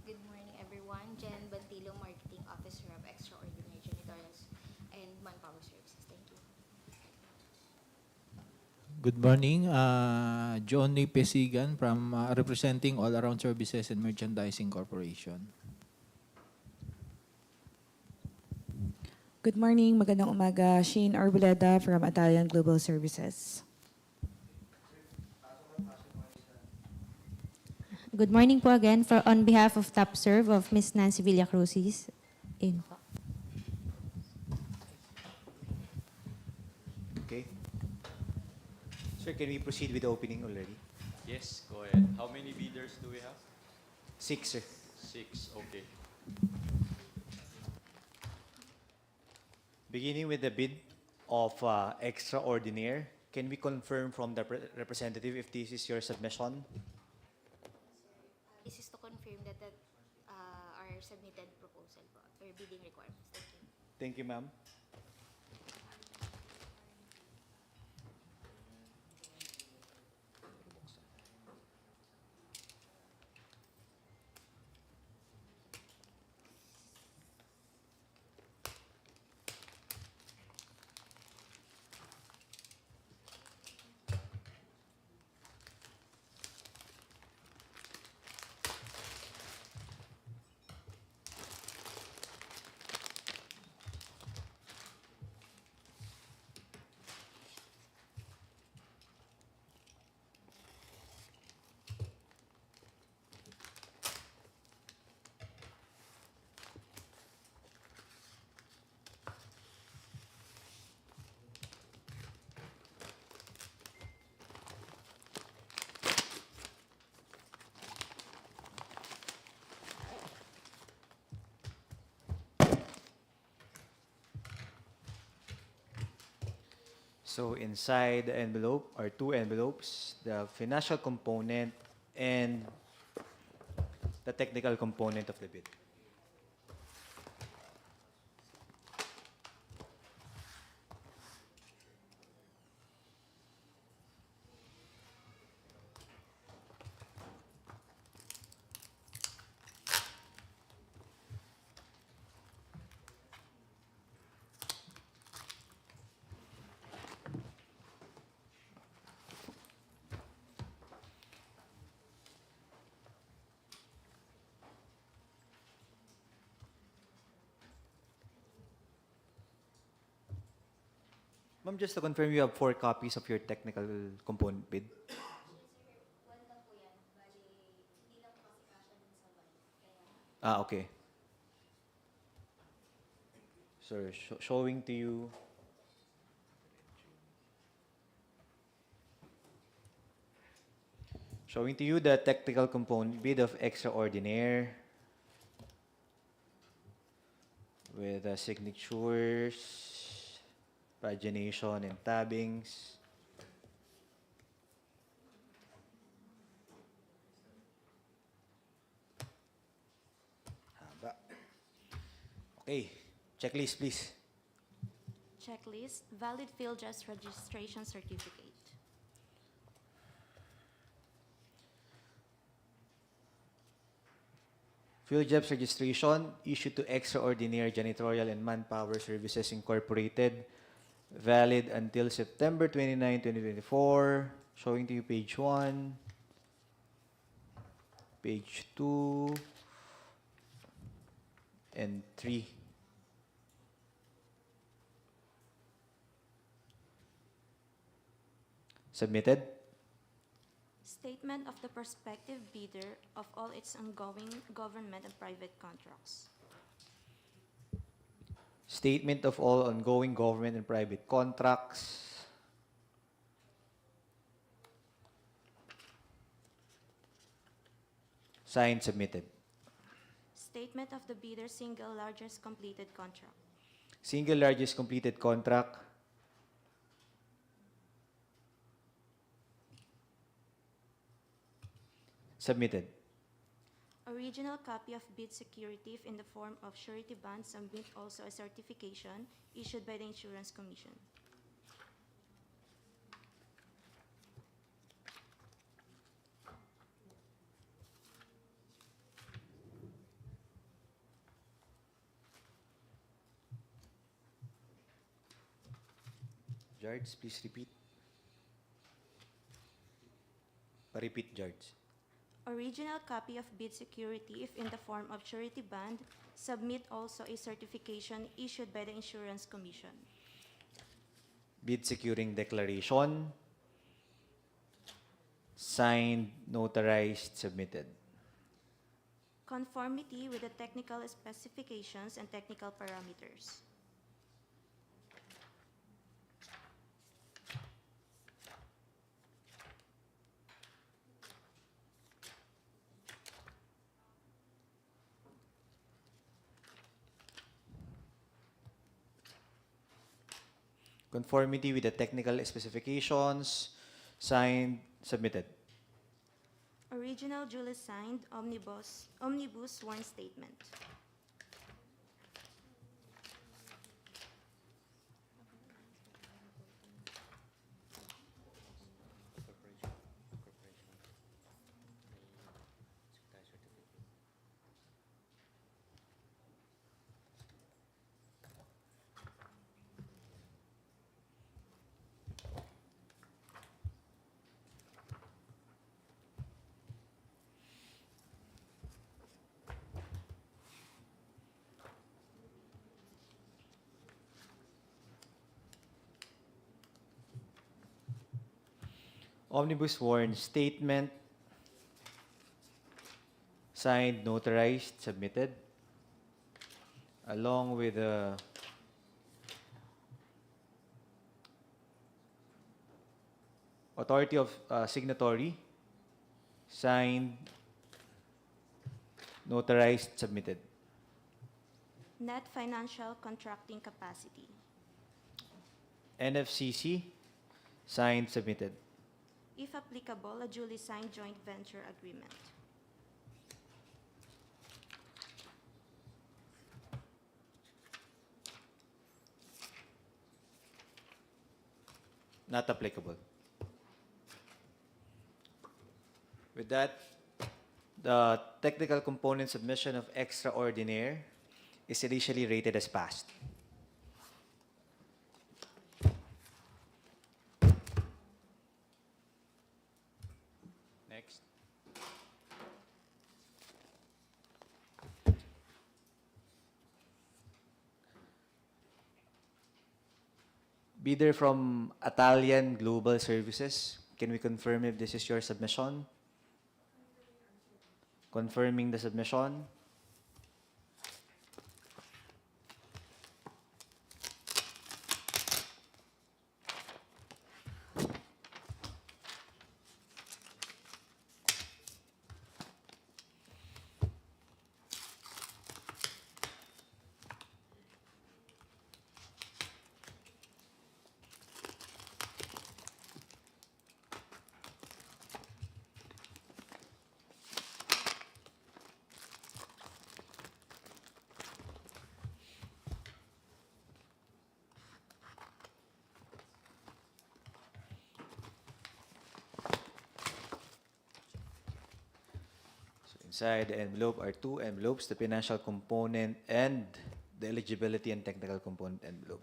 Good morning, everyone. Jen Bantilo, Marketing Officer of Extraordinary Janitorials and Manpower Services. Thank you. Good morning, Johnny Pesigan from representing All Around Services and Merchandising Corporation. Good morning, magandang umaga. Shane Arboleda from Italian Global Services. Good morning po again on behalf of TopServe of Ms. Nancy Villacruzis. Okay. Sir, can we proceed with the opening already? Yes, go ahead. How many bidders do we have? 6, sir. 6, okay. Beginning with the bid of Extraordinaire, can we confirm from the representative if this is your submission? This is to confirm that our submitted proposal po, or bidding requirements. Thank you. Thank you, ma'am. So inside the envelope are 2 envelopes, the financial component and the technical component of the bid. Ma'am, just to confirm, you have 4 copies of your technical component bid. Okay. So, showing to you. Showing to you the technical component bid of Extraordinaire with signatures, pagination, and tabbings. Haba. Okay, checklist please. Checklist, valid field dress registration certificate. Field jobs registration issued to Extraordinary Janitorial and Manpower Services Incorporated, valid until September 29, 2024. Showing to you page 1, page 2, and 3. Submitted. Statement of the prospective bidder of all its ongoing government and private contracts. Statement of all ongoing government and private contracts. Signed, submitted. Statement of the bidder's single largest completed contract. Single largest completed contract. Submitted. Original copy of bid security if in the form of surety bond, submit also a certification issued by the Insurance Commission. Jards, please repeat. Repeat, Jards. Original copy of bid security if in the form of surety bond, submit also a certification issued by the Insurance Commission. Bid securing declaration. Signed, notarized, submitted. Conformity with the technical specifications and technical parameters. Conformity with the technical specifications. Signed, submitted. Original duly signed omnibus sworn statement. Omnibus sworn statement. Signed, notarized, submitted. Along with the authority of signatory. Signed, notarized, submitted. Net financial contracting capacity. NFCC. Signed, submitted. If applicable, a duly signed joint venture agreement. Not applicable. With that, the technical component submission of Extraordinaire is initially rated as passed. Next. Bidder from Italian Global Services. Can we confirm if this is your submission? Confirming the submission. Inside the envelope are two envelopes, the financial component and the eligibility and technical component envelope.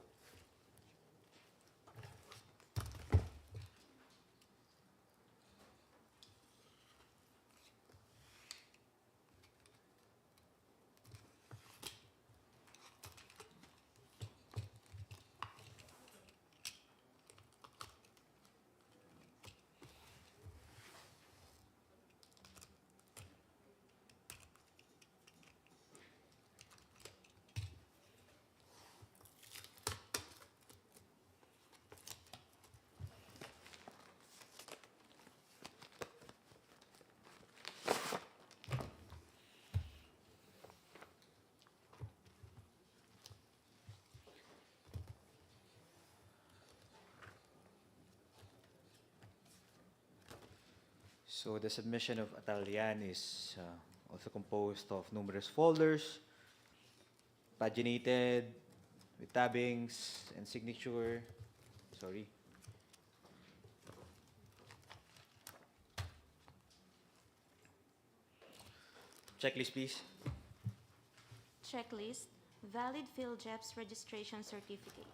So the submission of Italian is also composed of numerous folders, paginated with tabbings and signature. Sorry. Checklist, please. Checklist, valid PhilJEPS registration certificate.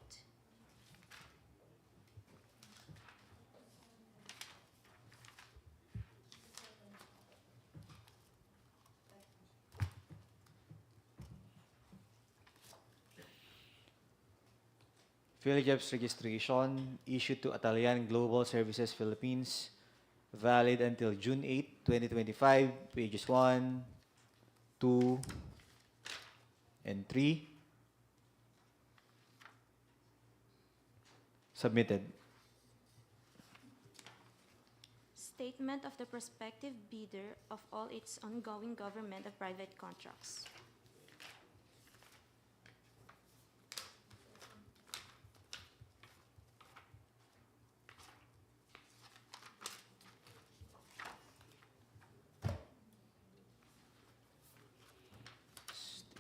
PhilJEPS registration issued to Italian Global Services Philippines, valid until June 8, 2025, pages 1, 2, and 3. Submitted. Statement of the prospective bidder of all its ongoing government and private contracts.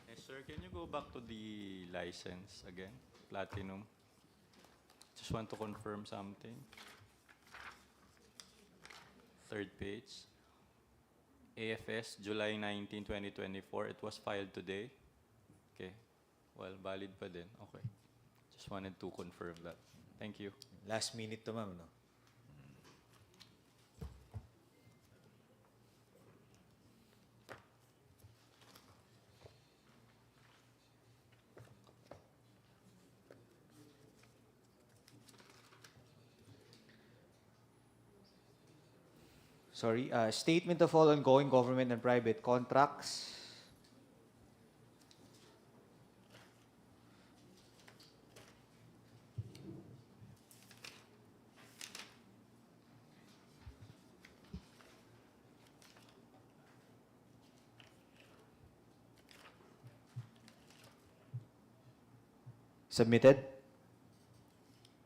Yes, sir, can you go back to the license again? Platinum. Just want to confirm something. Third page. AFS, July 19, 2024. It was filed today. Okay. Well, valid pa din. Okay. Just wanted to confirm that. Thank you. Last minute to, ma'am, no? Sorry, statement of all ongoing government and private contracts. Submitted.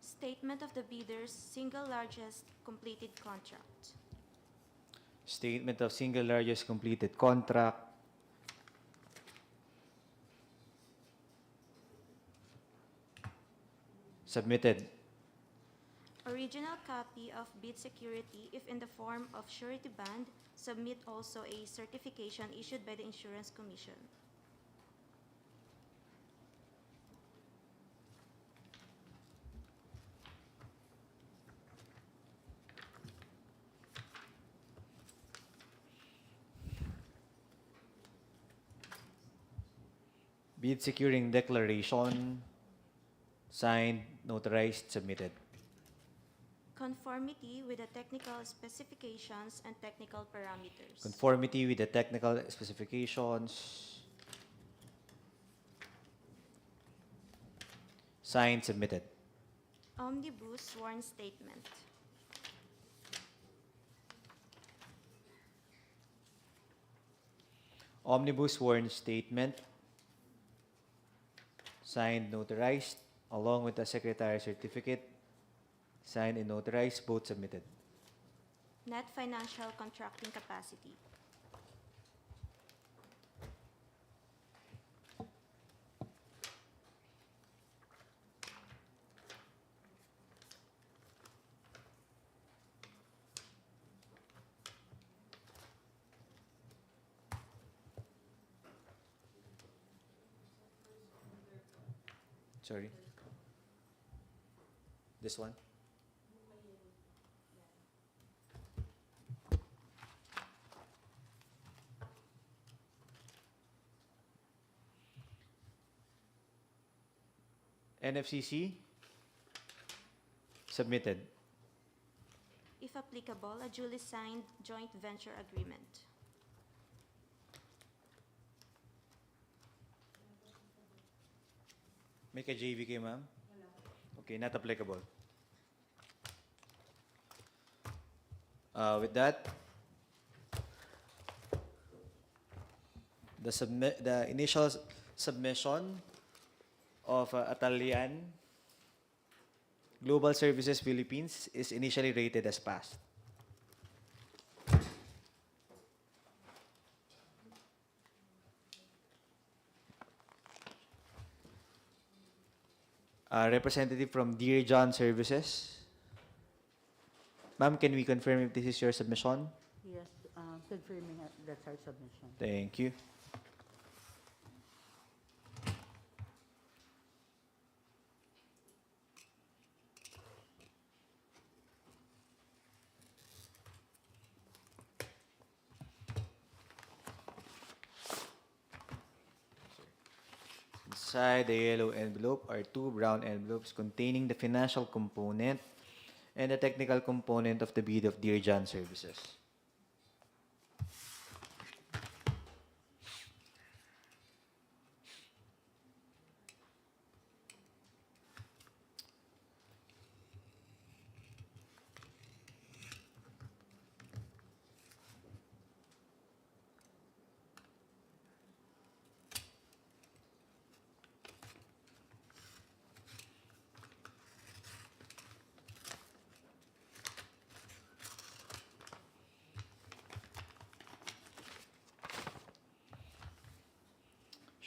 Statement of the bidder's single largest completed contract. Statement of single largest completed contract. Submitted. Original copy of bid security, if in the form of surety bond, submit also a certification issued by the Insurance Commission. Bid securing declaration. Signed, notarized, submitted. Conformity with the technical specifications and technical parameters. Conformity with the technical specifications. Signed, submitted. Omnibus sworn statement. Omnibus sworn statement. Signed, notarized, along with the secretary's certificate. Signed and notarized, both submitted. Net financial contracting capacity. Sorry. This one? NFCC? Submitted. If applicable, a duly signed joint venture agreement. May ka-JV kayo, ma'am? Okay, not applicable. With that, the initial submission of Atalian Global Services Philippines is initially rated as passed. Representative from Dear John Services. Ma'am, can we confirm if this is your submission? Yes, confirming that's our submission. Thank you. Inside the yellow envelope are two brown envelopes containing the financial component and the technical component of the bid of Dear John Services.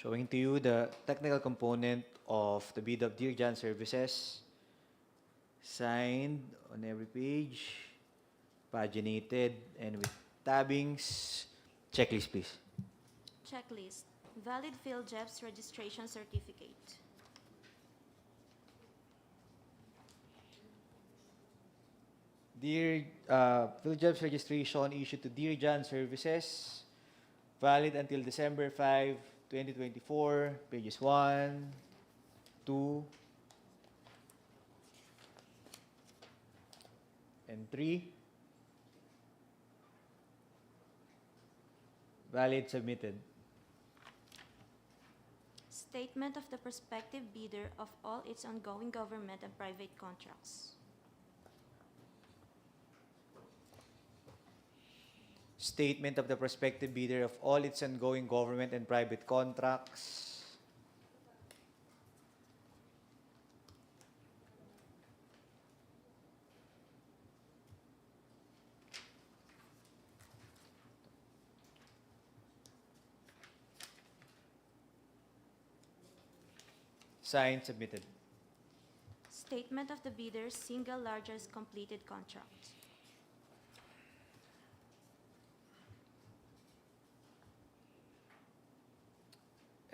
Showing to you the technical component of the bid of Dear John Services. Signed on every page, paginated, and with tabbings. Checklist, please. Checklist. Valid PhilJEPS registration certificate. Dear PhilJEPS registration issued to Dear John Services, valid until December 5, 2024, pages 1, 2, and 3. Valid, submitted. Statement of the prospective bidder of all its ongoing government and private contracts. Statement of the prospective bidder of all its ongoing government and private contracts. Signed, submitted. Statement of the bidder's single largest completed contract.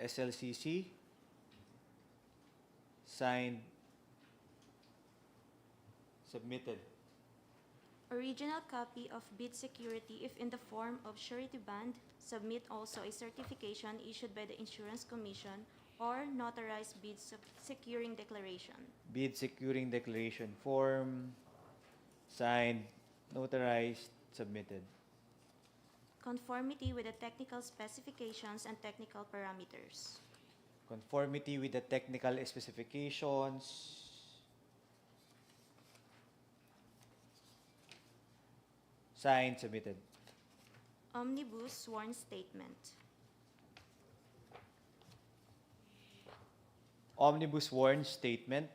SLCC. Signed, submitted. Original copy of bid security if in the form of surety bond. Submit also a certification issued by the Insurance Commission or notarized bid securing declaration. Bid securing declaration form, signed, notarized, submitted. Conformity with the technical specifications and technical parameters. Conformity with the technical specifications, signed, submitted. Omnibus sworn statement. Omnibus sworn statement,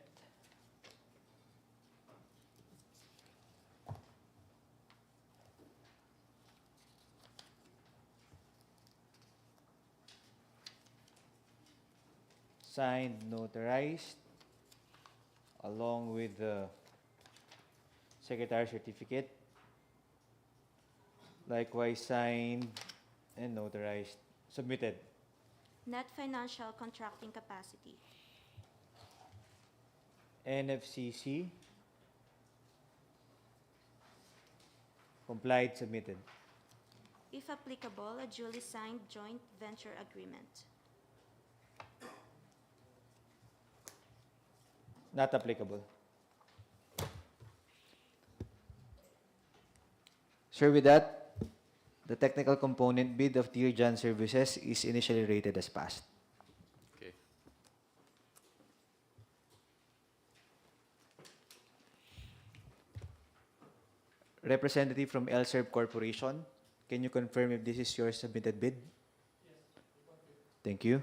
signed, notarized, along with the secretary certificate, likewise signed and notarized, submitted. Net financial contracting capacity. NFCC, complied, submitted. If applicable, a duly signed joint venture agreement. Not applicable. Sir, with that, the technical component bid of Tier John Services is initially rated as passed. Okay. Representative from LSERV Corporation, can you confirm if this is your submitted bid? Yes. Thank you.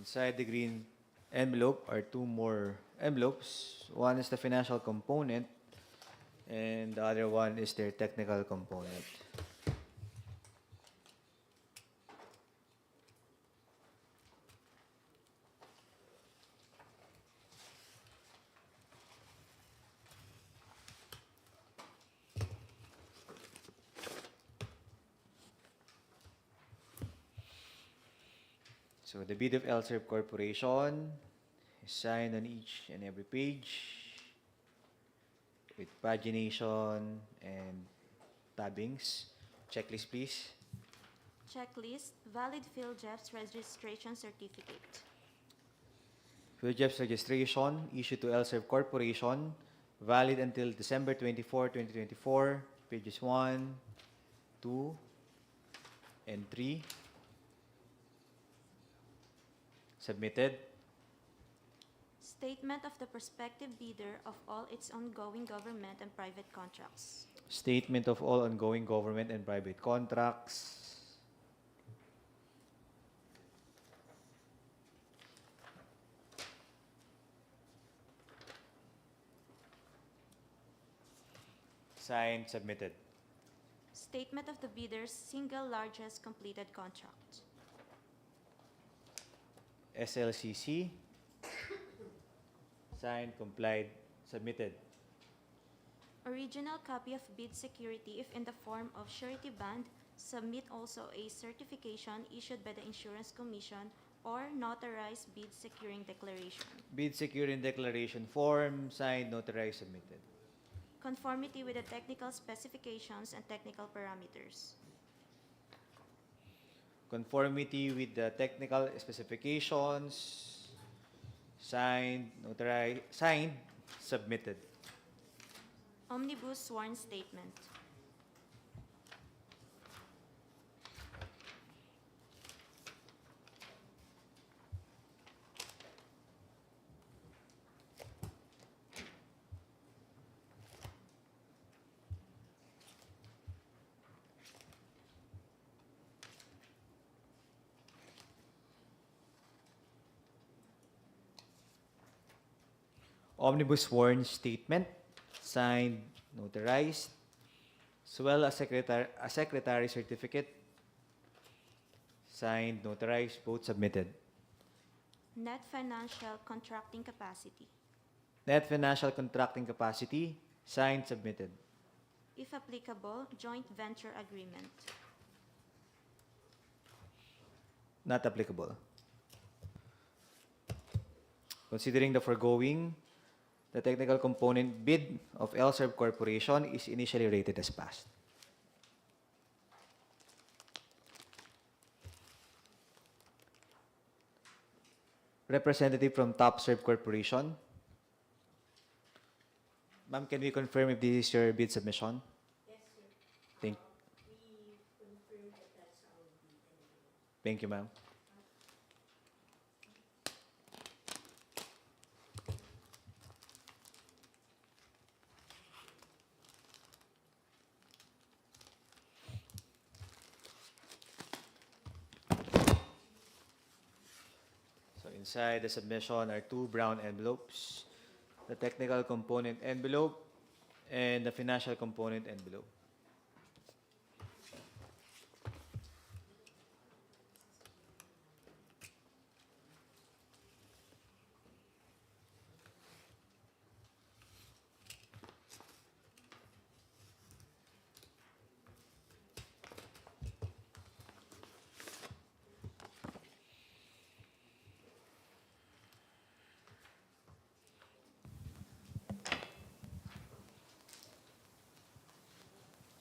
Inside the green envelope are two more envelopes. One is the financial component, and the other one is their technical component. So the bid of LSERV Corporation is signed on each and every page with pagination and tabbings. Checklist, please. Checklist, valid PhilJEP's registration certificate. PhilJEP's registration issued to LSERV Corporation, valid until December 24, 2024, pages 1, 2, and 3. Submitted. Statement of the prospective bidder of all its ongoing government and private contracts. Statement of all ongoing government and private contracts. Signed, submitted. Statement of the bidder's single largest completed contract. SLCC. Signed, complied, submitted. Original copy of bid security if in the form of surety bond. Submit also a certification issued by the Insurance Commission or notarized bid securing declaration. Bid securing declaration form, signed, notarized, submitted. Conformity with the technical specifications and technical parameters. Conformity with the technical specifications, signed, notarized, signed, submitted. Omnibus sworn statement. Omnibus sworn statement, signed, notarized, as well as a secretary certificate, signed, notarized, both submitted. Net financial contracting capacity. Net financial contracting capacity, signed, submitted. If applicable, joint venture agreement. Not applicable. Considering the foregoing, the technical component bid of LSERV Corporation is initially rated as passed. Representative from TopServe Corporation. Ma'am, can we confirm if this is your bid submission? Yes, sir. Thank, We confirm that that's our bid. thank you, ma'am. So inside the submission are two brown envelopes, the technical component envelope and the financial component envelope.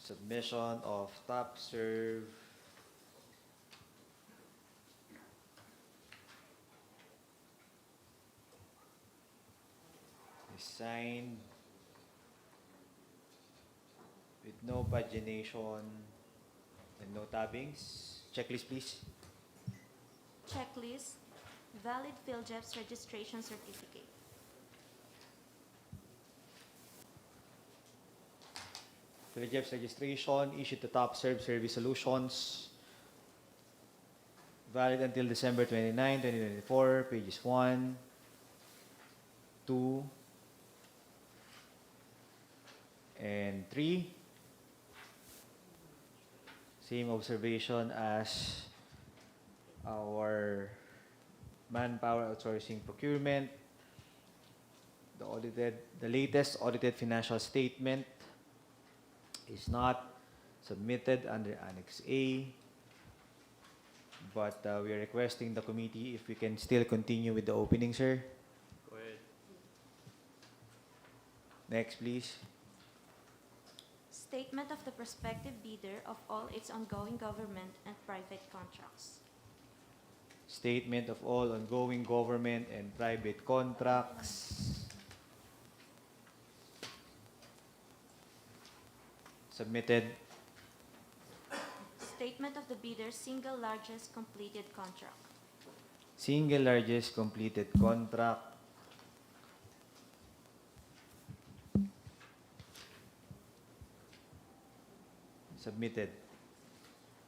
Submission of TopServe is signed with no pagination and no tabbings. Checklist, please. Checklist. Valid PhilJEPS registration certificate. PhilJEPS registration issued to TopServe Service Solutions, valid until December 29, 2024, pages 1, 2, and 3. Same observation as our Manpower Outsourcing Procurement, the latest audited financial statement is not submitted under Annex A, but we are requesting the committee if we can still continue with the opening, sir. Go ahead. Next, please. Statement of the prospective bidder of all its ongoing government and private contracts. Statement of all ongoing government and private contracts. Submitted. Statement of the bidder's single largest completed contract. Single largest completed contract. Submitted.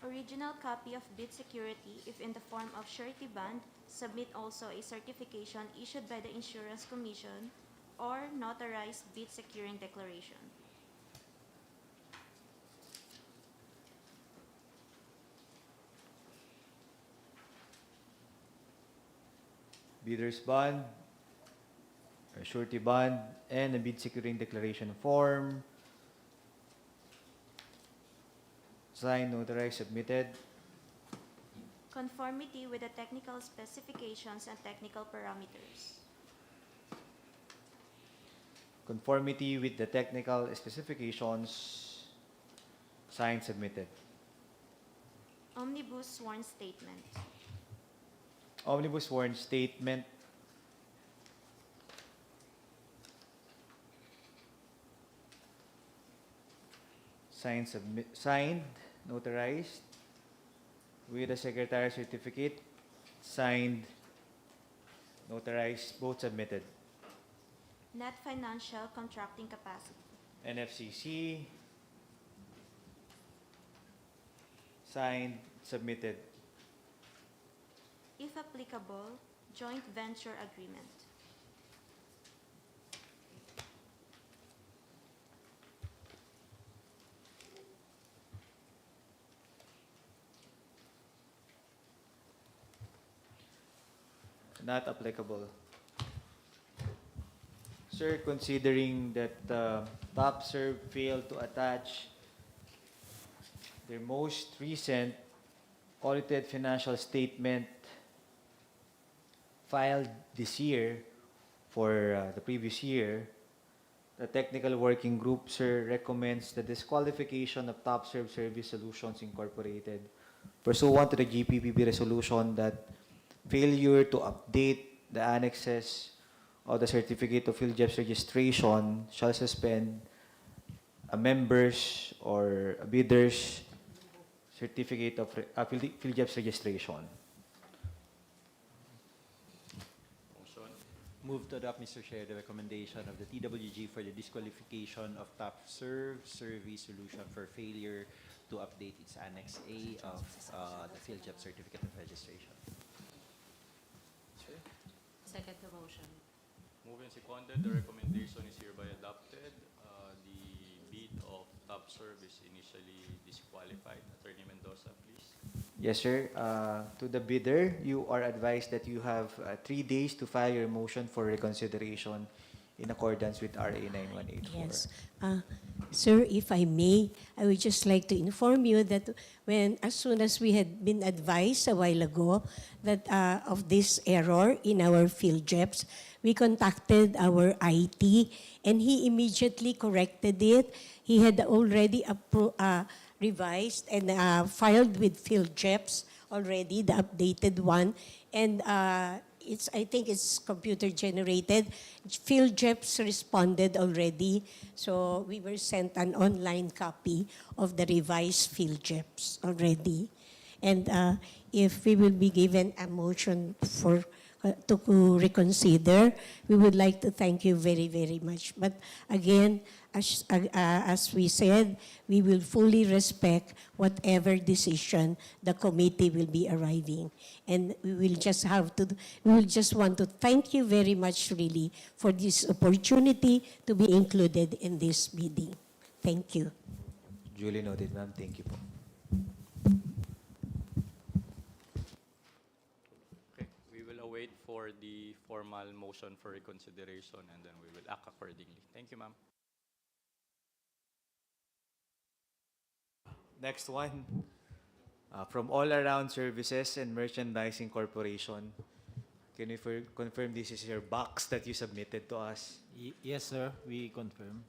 Original copy of bid security, if in the form of surety bond, submit also a certification issued by the Insurance Commission or notarized bid securing declaration. Bidder's bond, a surety bond, and a bid securing declaration form. Signed, notarized, submitted. Conformity with the technical specifications and technical parameters. Conformity with the technical specifications. Signed, submitted. Omnibus sworn statement. Omnibus sworn statement. Signed, notarized, with a secretary certificate, signed, notarized, both submitted. Net financial contracting capacity. NFCC, signed, submitted. If applicable, joint venture agreement. Not applicable. Sir, considering that TopServe failed to attach their most recent audited financial statement filed this year for the previous year, the technical working group, sir, recommends the disqualification of TopServe Service Solutions Incorporated pursuant to the GPPB resolution that failure to update the annexes of the Certificate of Field Jobs Registration shall suspend a member's or a bidder's Certificate of Field Jobs Registration. Motion. Move to adopt, Mr. Chair, the recommendation of the TWG for the disqualification of TopServe Survey Solution for failure to update its Annex A of the Field Job Certificate of Registration. Second the motion. Moved and seconded, the recommendation is hereby adopted. The bid of TopServe is initially disqualified. Attorney Mendoza, please. Yes, sir. To the bidder, you are advised that you have 3 days to file your motion for reconsideration in accordance with RA 9184. Yes. Sir, if I may, I would just like to inform you that as soon as we had been advised a while ago that of this error in our field jobs, we contacted our IT and he immediately corrected it. He had already revised and filed with field jobs already, the updated one. And I think it's computer generated. Field jobs responded already. So we were sent an online copy of the revised field jobs already. And if we will be given a motion to reconsider, we would like to thank you very, very much. But again, as we said, we will fully respect whatever decision the committee will be arriving. And we will just want to thank you very much really for this opportunity to be included in this meeting. Thank you. Duly noted, ma'am. Thank you po. Okay, we will await for the formal motion for reconsideration and then we will act accordingly. Thank you, ma'am. Next one. From All Around Services and Merchandising Corporation. Can you confirm this is your box that you submitted to us? Yes, sir. We confirm.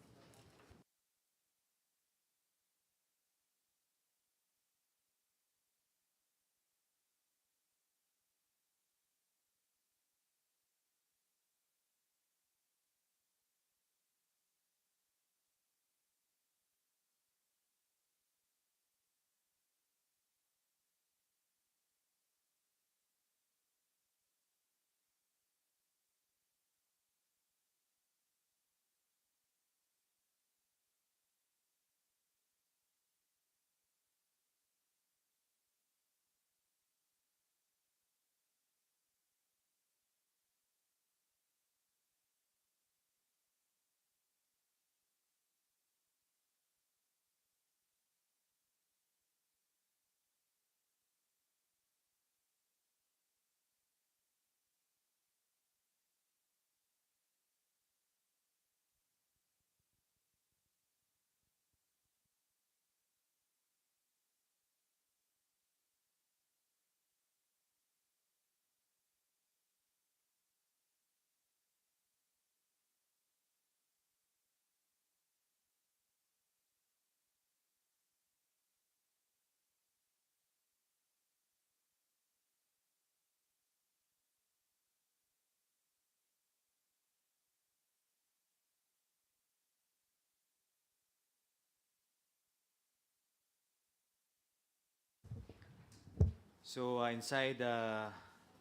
So inside the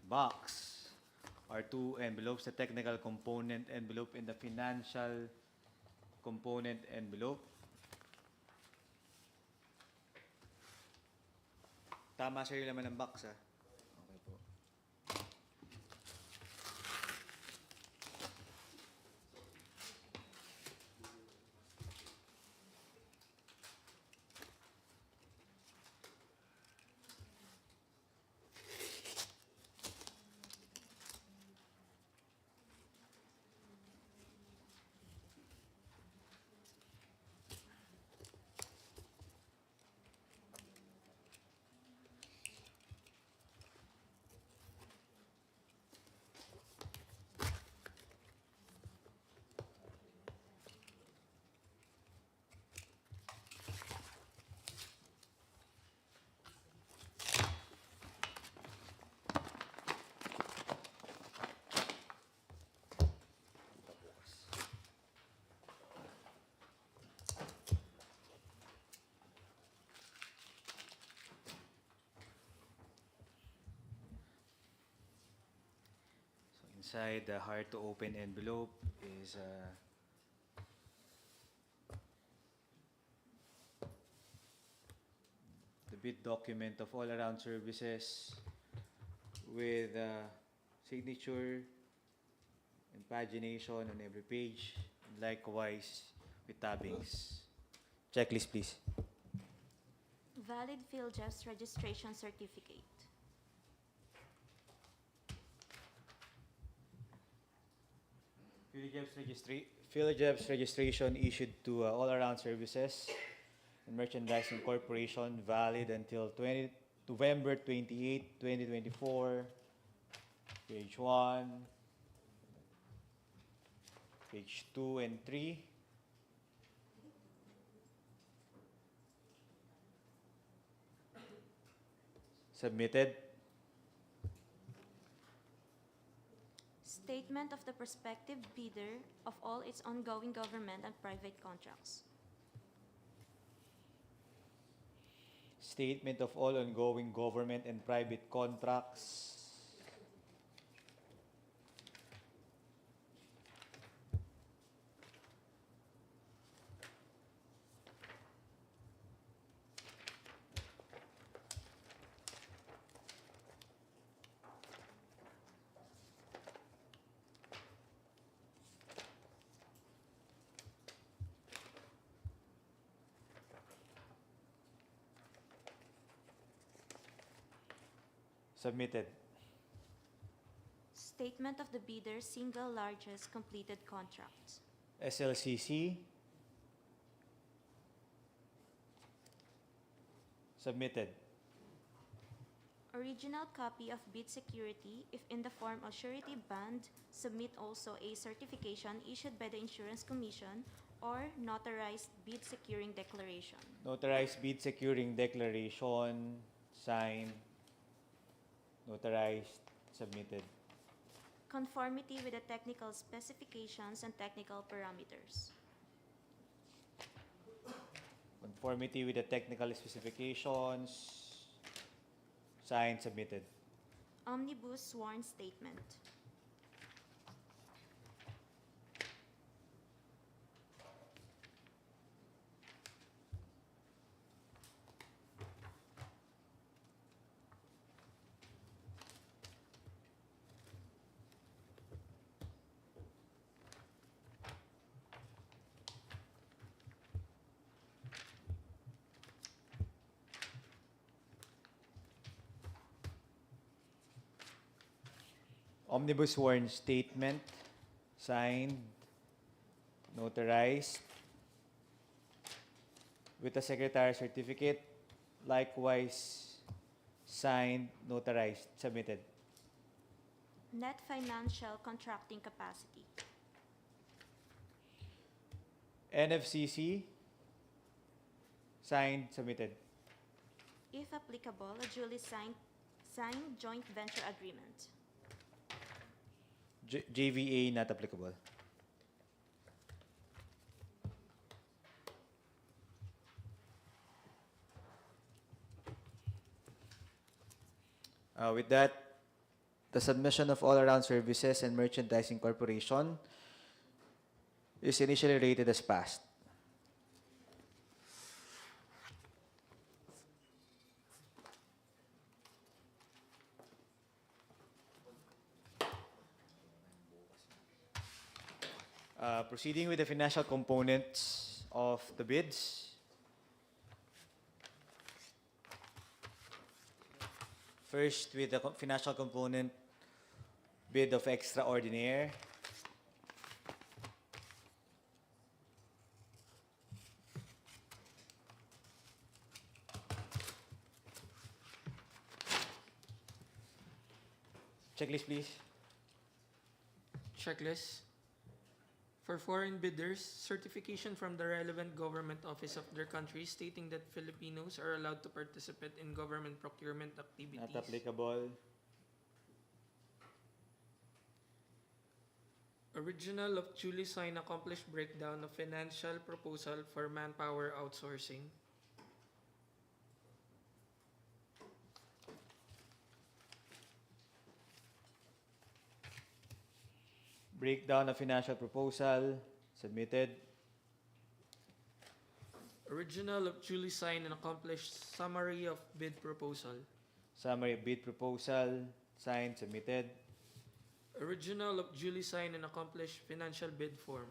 box are 2 envelopes, the technical component envelope and the financial component envelope. Tama sir yung laman ng box, ah. Okay po. Inside the hard-to-open envelope is the bid document of all-around services with signature and pagination on every page, and likewise with tabbings. Checklist, please. Valid field jobs registration certificate. Field jobs registration issued to all-around services and merchandising corporation, valid until November 28, 2024. Page 1, page 2 and 3. Submitted. Statement of the prospective bidder of all its ongoing government and private contracts. Statement of all ongoing government and private contracts. Submitted. Statement of the bidder's single largest completed contract. SLCC. Submitted. Original copy of bid security, if in the form of surety bond, submit also a certification issued by the Insurance Commission or notarized bid securing declaration. Notarized bid securing declaration, signed, notarized, submitted. Conformity with the technical specifications and technical parameters. Conformity with the technical specifications, signed, submitted. Omnibus sworn statement. Omnibus sworn statement, signed, notarized, with a secretary certificate, likewise signed, notarized, submitted. Net financial contracting capacity. NFCC, signed, submitted. If applicable, a duly signed joint venture agreement. JVA, not applicable. With that, the submission of all-around services and merchandising corporation is initially rated as passed. Proceeding with the financial components of the bids. First, with the financial component bid of extraordinaire. Checklist, please. Checklist. For foreign bidders, certification from the relevant government office of their country stating that Filipinos are allowed to participate in government procurement activities. Not applicable. Original of duly signed accomplished breakdown of financial proposal for Manpower Outsourcing. Breakdown of financial proposal submitted. Original of duly signed and accomplished summary of bid proposal. Summary of bid proposal signed, submitted. Original of duly signed and accomplished financial bid form.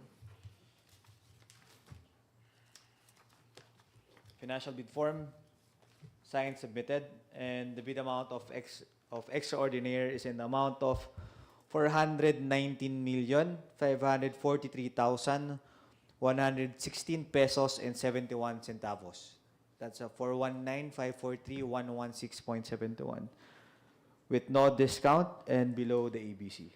Financial bid form signed, submitted, and the bid amount of extraordinary is in the amount of 419,543,116 pesos and 71 centavos. That's a 419,543,116.71 with no discount and below the ABC.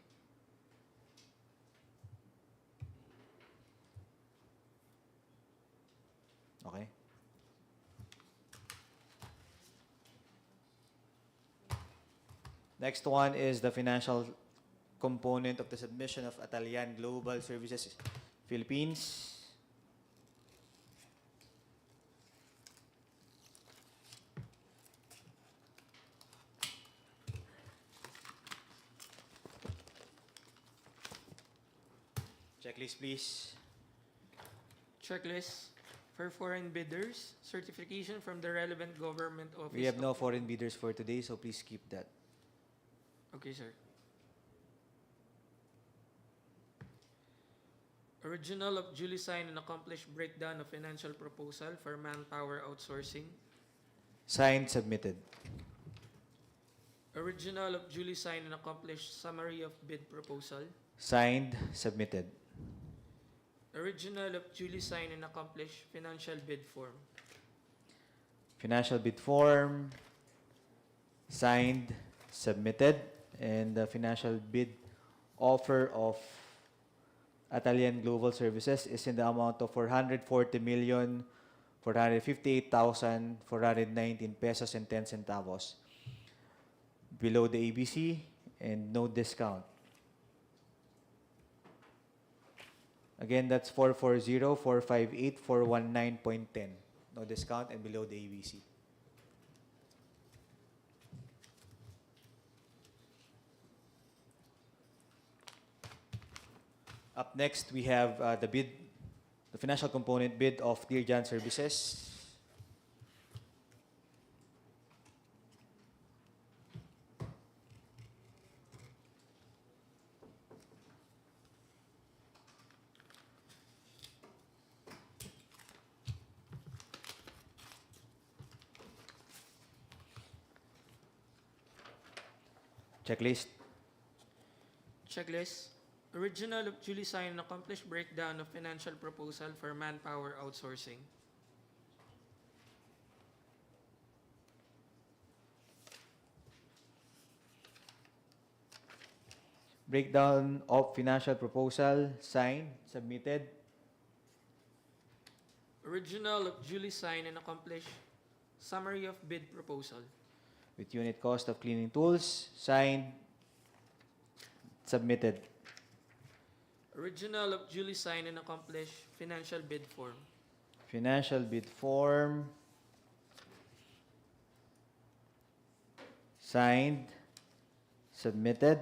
Okay. Next one is the financial component of the submission of Atalian Global Services Philippines. Checklist, please. Checklist for foreign bidders, certification from the relevant government office. We have no of- foreign bidders for today, so please keep that. Okay, sir. Original of duly signed and accomplished breakdown of financial proposal for Manpower Outsourcing. Signed, submitted. Original of duly signed and accomplished summary of bid proposal. Signed, submitted. Original of duly signed and accomplished financial bid form. Financial bid form, signed, submitted, and the financial bid offer of Atalian Global Services is in the amount of 440,458,419 pesos and 10 centavos. Below the ABC and no discount. Again, that's 440,458,419.10. No discount and below the ABC. Up next, we have the financial component bid of Dear John Services. Checklist. Checklist. Original of duly signed and accomplished breakdown of financial proposal for Manpower Outsourcing. Breakdown of financial proposal, signed, submitted. Original of duly signed and accomplished summary of bid proposal. With unit cost of cleaning tools, signed, submitted. Original of duly signed and accomplished financial bid form. Financial bid form, signed, submitted,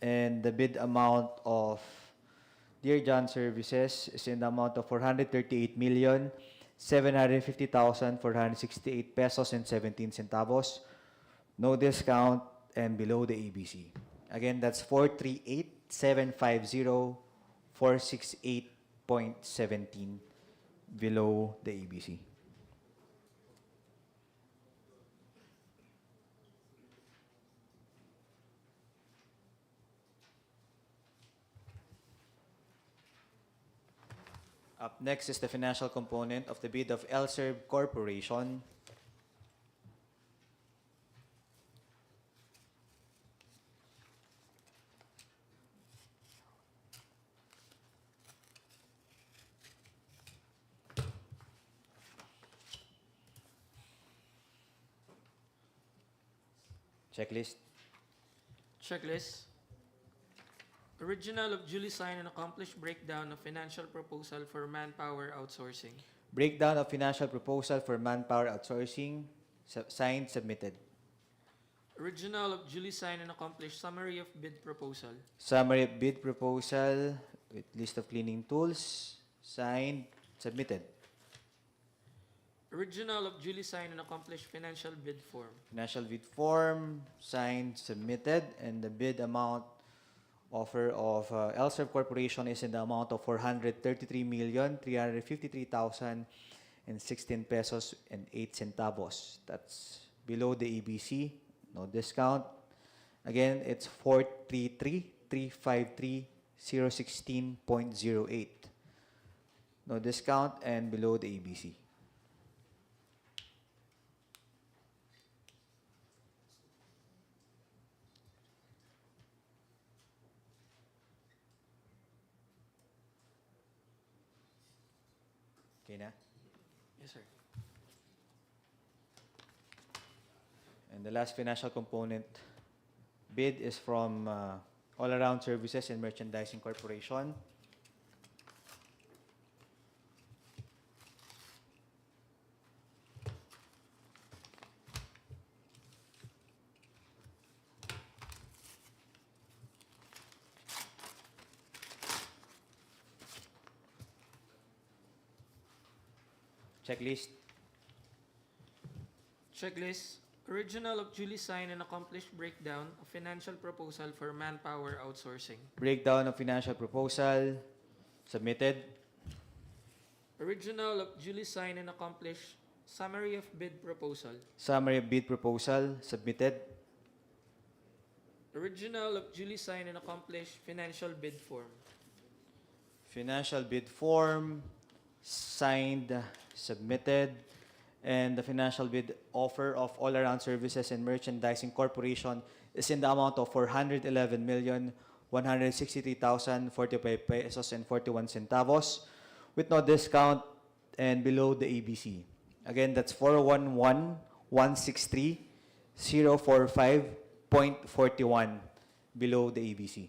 and the bid amount of Dear John Services is in the amount of 438,750,468 pesos and 17 centavos. No discount and below the ABC. Again, that's 438,750,468.17 below the ABC. Up next is the financial component of the bid of LSERB Corporation. Checklist. Checklist. Original of duly signed and accomplished breakdown of financial proposal for Manpower Outsourcing. Breakdown of financial proposal for Manpower Outsourcing, signed, submitted. Original of duly signed and accomplished summary of bid proposal. Summary of bid proposal with list of cleaning tools, signed, submitted. Original of duly signed and accomplished financial bid form. Financial bid form, signed, submitted, and the bid amount offer of LSERV Corporation is in the amount of 433,353,016 pesos and 8 centavos. That's below the EBC, no discount. Again, it's 433,353,016.08. No discount and below the EBC. Okay na? Yes, sir. And the last financial component bid is from All Around Services and Merchandising Corporation. Checklist. Checklist. Original of duly signed and accomplished breakdown of financial proposal for Manpower Outsourcing. Breakdown of financial proposal submitted. Original of duly signed and accomplished summary of bid proposal. Summary of bid proposal submitted. Original of duly signed and accomplished financial bid form. Financial bid form signed, submitted, and the financial bid offer of All Around Services and Merchandising Corporation is in the amount of 411,163,045 pesos and 41 centavos with no discount and below the ABC. Again, that's 411,163,045.41 below the ABC.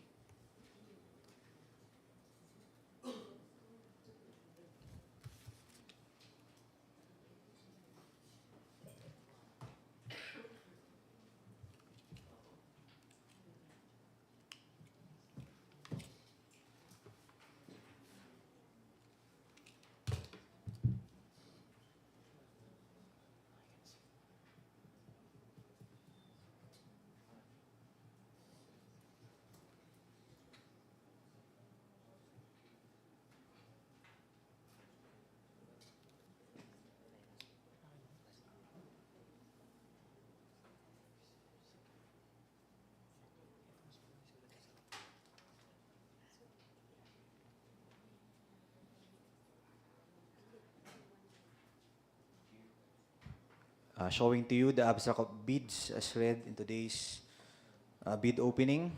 Showing to you the abstract of bids as read in today's bid opening.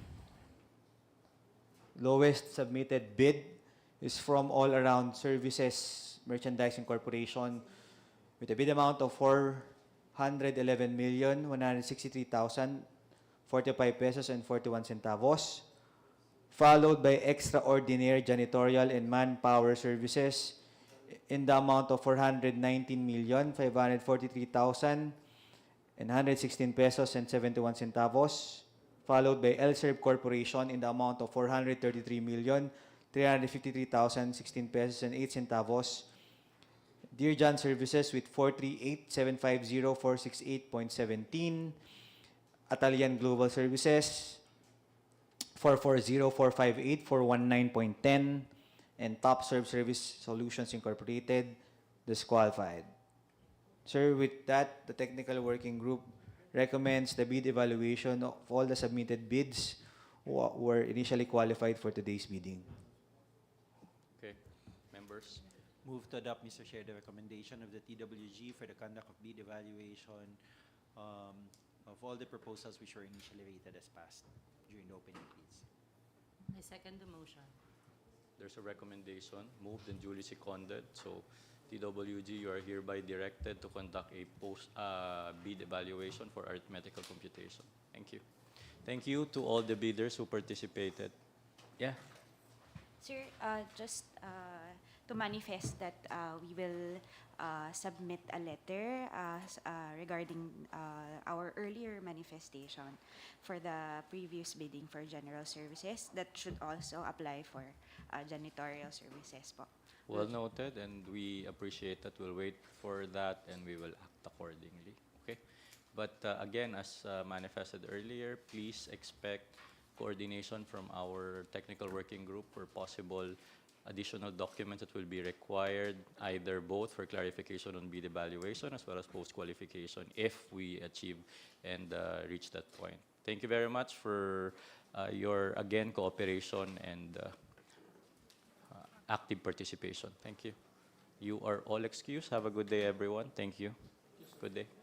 Lowest submitted bid is from All Around Services Merchandising Corporation with a bid amount of 411,163,045 pesos and 41 centavos, followed by Extraordinary Janitorial and Manpower Services in the amount of 419,543,116 pesos and 71 centavos, followed by LSERV Corporation in the amount of 433,353,016 pesos and 8 centavos, Dear John Services with 438,750,468.17, Atalian Global Services 440,458,419.10, and Top Serve Service Solutions Incorporated, disqualified. Sir, with that, the technical working group recommends the bid evaluation of all the submitted bids who were initially qualified for today's bidding. Okay, members. Move to adopt, Mr. Chair, the recommendation of the TWG for the conduct of bid evaluation of all the proposals which were initially rated as passed during the opening, please. I second the motion. There's a recommendation, moved and duly seconded. So, TWG, you are hereby directed to conduct a bid evaluation for arithmetical computation. Thank you. Thank you to all the bidders who participated. Yeah. Sir, just to manifest that we will submit a letter regarding our earlier manifestation for the previous bidding for general services. That should also apply for janitorial services po. Well noted, and we appreciate that. We'll wait for that, and we will act accordingly. Okay? But again, as manifested earlier, please expect coordination from our technical working group for possible additional documents that will be required, either both for clarification on bid evaluation as well as post-qualification if we achieve and reach that point. Thank you very much for your, again, cooperation and active participation. Thank you. You are all excused. Have a good day, everyone. Thank you. Good day.